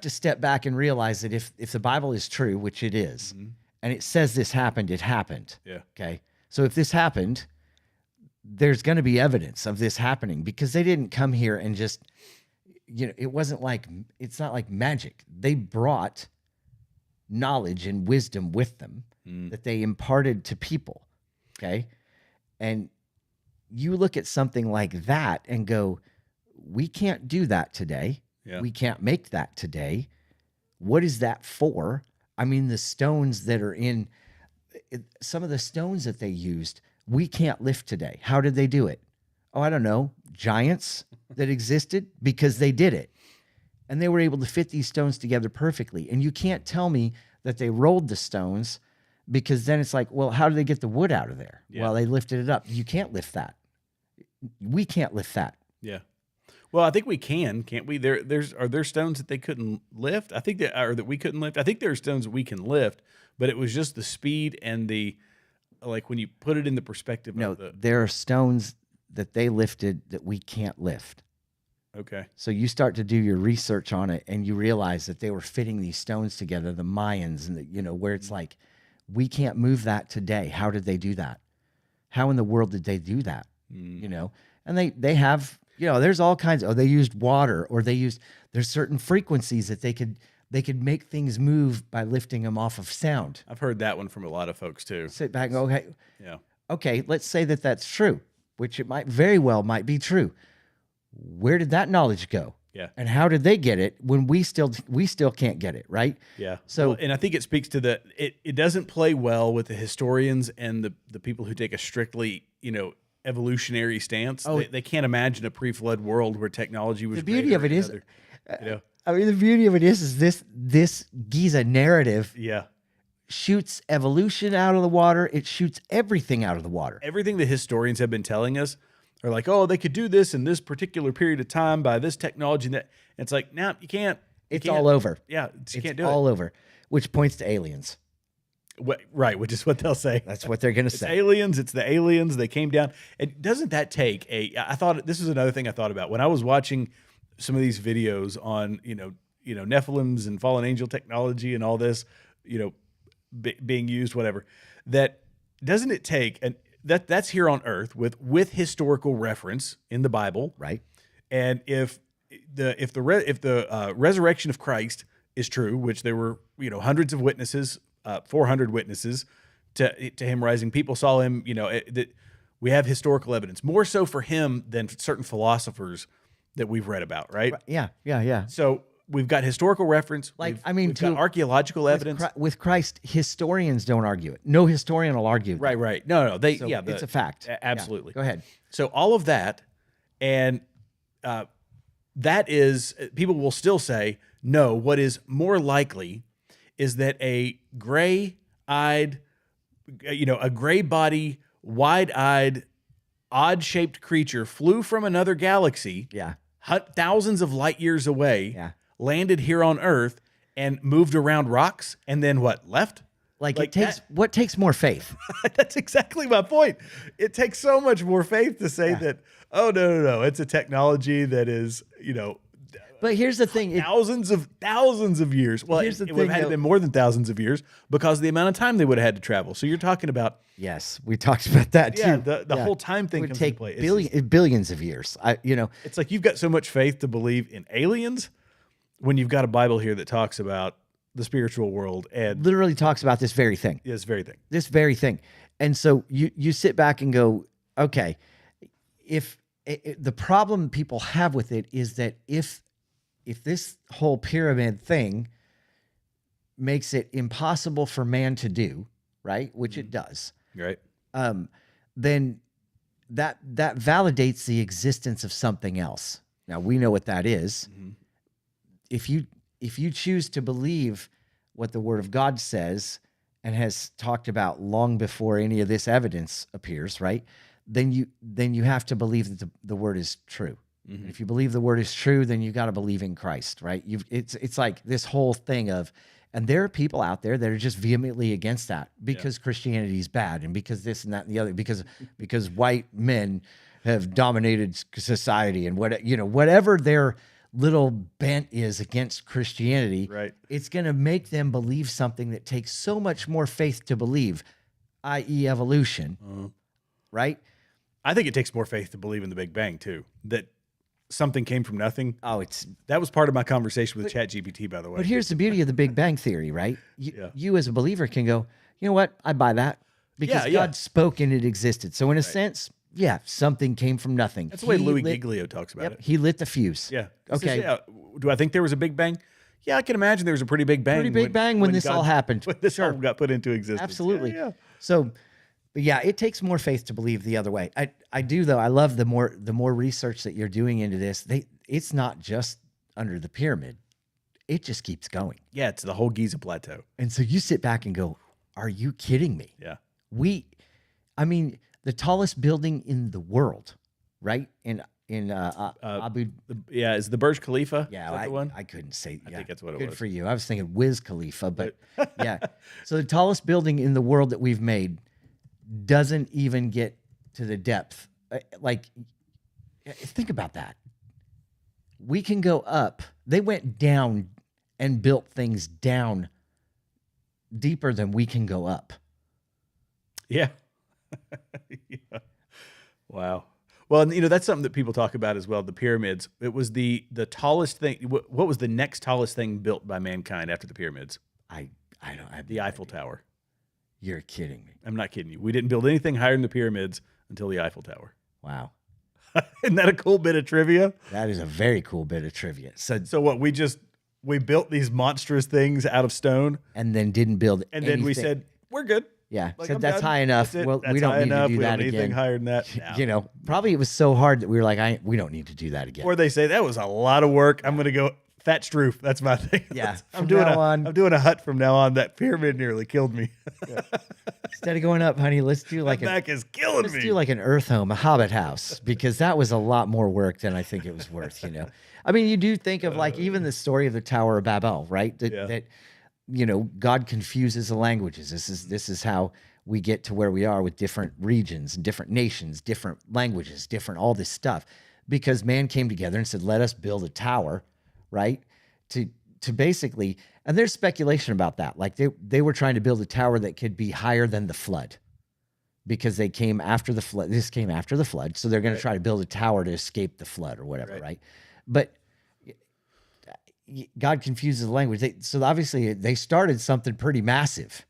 step back and realize that if the Bible is true, which it is, and it says this happened, it happened. Yeah. Okay. So if this happened, there's going to be evidence of this happening, because they didn't come here and just, it's not like magic. They brought knowledge and wisdom with them that they imparted to people. Okay. And you look at something like that and go, we can't do that today. Yeah. We can't make that today. What is that for? I mean, the stones that are in some of the stones that they used, we can't lift today. How did they do it? Oh, I don't know. Giants that existed, because they did it. And they were able to fit these stones together perfectly. And you can't tell me that they rolled the stones, because then it's like, well, how do they get the wood out of there? Yeah. Well, they lifted it up. You can't lift that. We can't lift that. Yeah. Well, I think we can't we? Are there stones that they couldn't lift? I think that we couldn't lift. I think there are stones that we can lift, but it was just the speed and when you put it in the perspective. No, there are stones that they lifted that we can't lift. Okay. So you start to do your research on it, and you realize that they were fitting these stones together, the Mayans, and where it's like, we can't move that today. How did they do that? How in the world did they do that? And they have, there's all kinds of, they used water, or there's certain frequencies that they could make things move by lifting them off of sound. I've heard that one from a lot of folks too. Sit back and go, okay. Yeah. Okay, let's say that that's true, which it might very well might be true. Where did that knowledge go? Yeah. And how did they get it when we still can't get it, right? Yeah. So, and I think it speaks to it doesn't play well with the historians and the people who take a strictly, evolutionary stance. Oh, they can't imagine a pre-flood world where technology was the beauty of it is, I mean, the beauty of it is this Giza narrative shoots evolution out of the water. It shoots everything out of the water. Everything the historians have been telling us are like, oh, they could do this in this particular period of time by this technology. And it's like, no, you can't. It's all over. Yeah, you can't do it. It's all over, which points to aliens. Right, which is what they'll say. That's what they're going to say. Aliens. It's the aliens. They came down. And doesn't that take I thought this is another thing I thought about when I was watching some of these videos on, Nephilims and fallen angel technology and all this, being used, whatever. That doesn't it take, and that's here on earth with historical reference in the Bible, right? And if the resurrection of Christ is true, which there were hundreds of witnesses, 400 witnesses to him rising, people saw him. That we have historical evidence, more so for him than certain philosophers that we've read about, right? Yeah. So we've got historical reference. We've got archaeological evidence. With Christ, historians don't argue it. No historian will argue it. Right. No. It's a fact. Absolutely. Yeah. Go ahead. So all of that, and that is, people will still say, no, what is more likely is that a gray-eyed, a gray body, wide-eyed, odd-shaped creature flew from another galaxy, thousands of light years away, landed here on Earth, and moved around rocks, and then what, left? What takes more faith? That's exactly my point. It takes so much more faith to say that, oh, no, it's a technology that is, But here's the thing. Thousands of years. Well, it would have had to been more than thousands of years because of the amount of time they would have had to travel. So you're talking about... Yes, we talked about that too. Yeah, the whole time thing comes into play. Billions of years. It's like you've got so much faith to believe in aliens when you've got a Bible here that talks about the spiritual world and... Literally talks about this very thing. This very thing. This very thing. And so you sit back and go, okay, if the problem people have with it is that if this whole pyramid thing makes it impossible for man to do, right, which it does, right, then that validates the existence of something else. Now we know what that is. Mm-hmm. If you choose to believe what the Word of God says and has talked about long before any of this evidence appears, right, then you have to believe that the Word is true. Mm-hmm. If you believe the Word is true, then you got to believe in Christ, right? It's like this whole thing of, and there are people out there that are just vehemently against that because Christianity is bad and because this and that and the other, because white men have dominated society and whatever their little bent is against Christianity, right? It's going to make them believe something that takes so much more faith to believe, i.e., evolution, right? I think it takes more faith to believe in the Big Bang too. That something came from nothing. Oh, that was part of my conversation with ChatGPT, by the way. But here's the beauty of the Big Bang theory, right? You as a believer can go, you know what? I buy that because God spoke and it existed. So in a sense, something came from nothing. That's the way Louis Giglio talks about it. He lit the fuse. Yeah. Okay. Do I think there was a Big Bang? Yeah, I can imagine there was a pretty big bang. When this all happened. When this all got put into existence. Absolutely. Yeah. So, but it takes more faith to believe the other way. I do though. I love the more research that you're doing into this. It's not just under the pyramid. It just keeps going. Yeah, it's the whole Giza Plateau. And so you sit back and go, "Are you kidding me?" Yeah. The tallest building in the world, right? In Abu. Is the Burj Khalifa? Yeah, the one? I couldn't say. I think that's what it was. was. Good for you. I was thinking Wiz Khalifa, but yeah. So the tallest building in the world that we've made doesn't even get to the depth. Think about that. We can go up. They went down and built things down deeper than we can go up. Yeah. Yeah. Wow. Well, that's something that people talk about as well. The pyramids. It was the tallest thing. What was the next tallest thing built by mankind after the pyramids? I don't have the Eiffel Tower. You're kidding me. I'm not kidding you. We didn't build anything higher than the pyramids until the Eiffel Tower. Wow. Isn't that a cool bit of trivia? That is a very cool bit of trivia. So what? We built these monstrous things out of stone and then didn't build anything. Then we said, we're good. Yeah, said that's high enough. Well, we don't need to do that again. Anything higher than that. No. Probably it was so hard that we were like, we don't need to do that again. Or they say that was a lot of work. I'm going to go thatched roof. That's my thing. Yeah. I'm doing a hut from now on. That pyramid nearly killed me. Yeah. Instead of going up, honey, let's do like back is killing me. Let's do like an earth home, a hobbit house, because that was a lot more work than I think it was worth. You do think of even the story of the Tower of Babel, right? That God confuses the languages. This is how we get to where we are with different regions and different nations, different languages, different all this stuff, because man came together and said, let us build a tower, right? To to basically, and there's speculation about that. Like they were trying to build a tower that could be higher than the flood because they came after the flood. This came after the flood. So they're going to try to build a tower to escape the flood or whatever. Right. But God confuses the language. So obviously they started something pretty massive,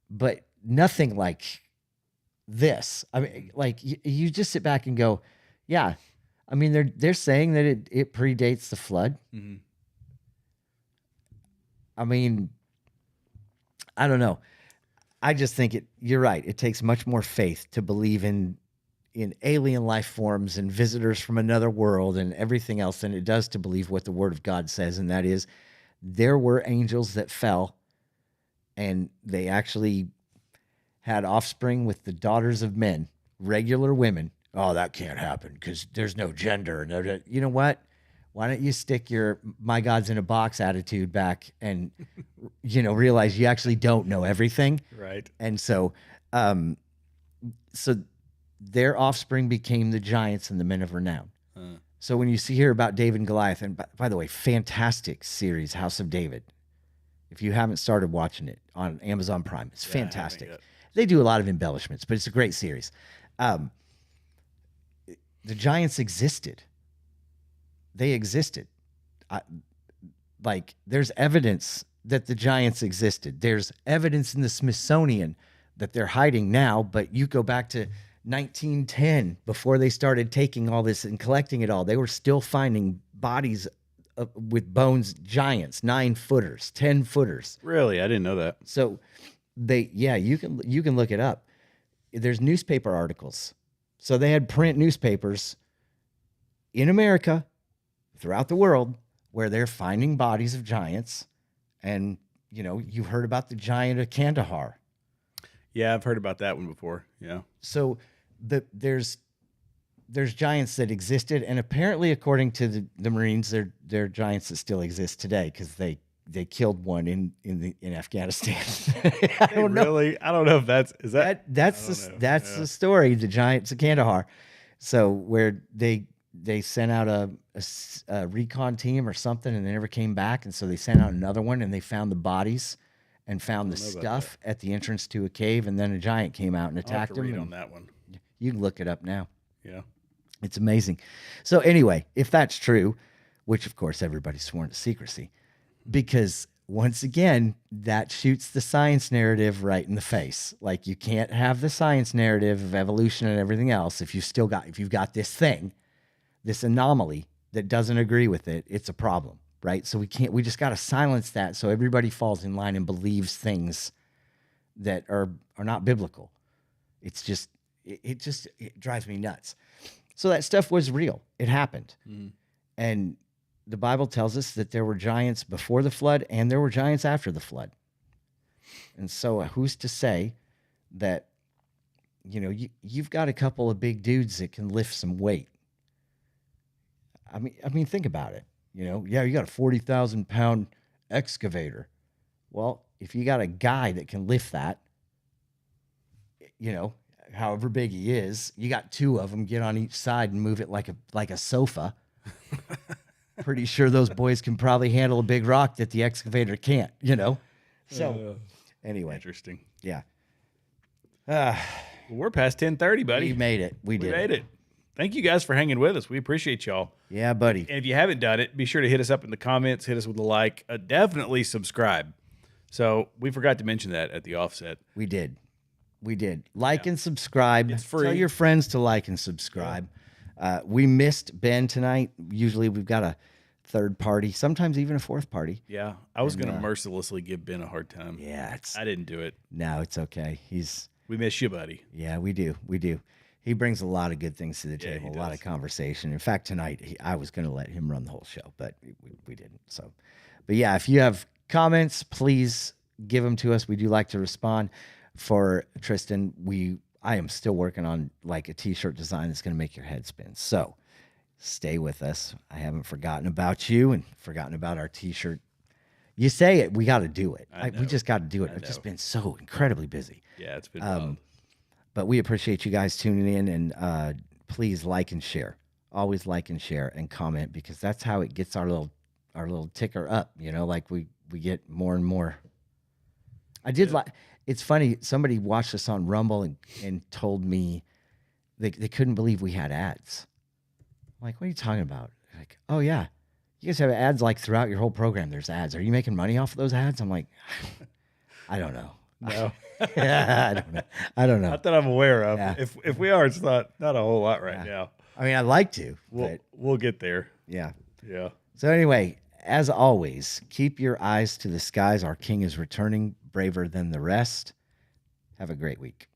but nothing like this. I mean, like you just sit back and go, yeah. I mean, they're saying that it predates the flood. Mm-hmm. I mean, I don't know. I just think you're right. It takes much more faith to believe in alien life forms and visitors from another world and everything else than it does to believe what the Word of God says. And that is, there were angels that fell and they actually had offspring with the daughters of men, regular women. Oh, that can't happen because there's no gender. No, you know what? Why don't you stick your "my God's in a box" attitude back and, realize you actually don't know everything. Right. And so, so their offspring became the giants and the men of renown. So when you hear about David and Goliath, and by the way, fantastic series, House of David. If you haven't started watching it on Amazon Prime, it's fantastic. They do a lot of embellishments, but it's a great series. The giants existed. They existed. There's evidence that the giants existed. There's evidence in the Smithsonian that they're hiding now, but you go back to 1910, before they started taking all this and collecting it all, they were still finding bodies with bones, giants, 9-footers, 10-footers. Really? I didn't know that. So you can look it up. There's newspaper articles. So they had print newspapers in America, throughout the world, where they're finding bodies of giants. And, you've heard about the giant of Kandahar. Yeah, I've heard about that one before. Yeah. So there's giants that existed. And apparently, according to the Marines, they're giants that still exist today because they killed one in Afghanistan. I don't know. Really? I don't know if that's the story. The giants of Kandahar. So where they sent out a recon team or something, and they never came back, and so they sent out another one, and they found the bodies and found the stuff at the entrance to a cave, and then a giant came out and attacked them. Read on that one. You can look it up now. Yeah, it's amazing. So anyway, if that's true, which of course everybody's sworn to secrecy, because once again, that shoots the science narrative right in the face. Like, you can't have the science narrative of evolution and everything else if you've got this thing, this anomaly that doesn't agree with it. It's a problem, right? So we just got to silence that so everybody falls in line and believes things that are not biblical. It's just it drives me nuts. So that stuff was real. It happened. Mm-hmm. And the Bible tells us that there were giants before the flood and there were giants after the flood. And so who's to say that, you've got a couple of big dudes that can lift some weight. I mean, think about it. You got a 40,000 pound excavator. Well, if you got a guy that can lift that, however big he is, you got two of them, get on each side and move it like a sofa. Pretty sure those boys can probably handle a big rock that the excavator can't, So anyway. Interesting. Yeah. We're past 10:30, buddy. We made it. We made it. Thank you guys for hanging with us. We appreciate y'all. Yeah, buddy. And if you haven't done it, be sure to hit us up in the comments, hit us with a like, definitely subscribe. So we forgot to mention that at the offset. We did. Like and subscribe. It's free. Tell your friends to like and subscribe. Yeah. We missed Ben tonight. Usually we've got a third party, sometimes even a fourth party. Yeah. I was going to mercilessly give Ben a hard time. Yeah. I didn't do it. No, it's okay. We miss you, buddy. Yeah, we do. He brings a lot of good things to the table, a lot of conversation. In fact, tonight I was going to let him run the whole show, but we didn't. So, but yeah, if you have comments, please give them to us. We do like to respond. For Tristan, I am still working on like a t-shirt design that's going to make your head spin. So stay with us. I haven't forgotten about you and forgotten about our t-shirt. You say it, we got to do it. We just got to do it. I've just been so incredibly busy. Yeah, it's been wild. But we appreciate you guys tuning in, and please like and share. Always like and share and comment, because that's how it gets our little our little ticker up, like we get more and more. I did like, it's funny. Somebody watched us on Rumble and told me they couldn't believe we had ads. I'm like, what are you talking about? Like, oh yeah, you guys have ads like throughout your whole program. There's ads. Are you making money off of those ads? I'm like, I don't know. No. Yeah, I don't know. Not that I'm aware of. Yeah. If we are, it's not a whole lot right now. I mean, I'd like to. We'll get there. Yeah. Yeah. So anyway, as always, keep your eyes to the skies. Our king is returning, braver than the rest. Have a great week.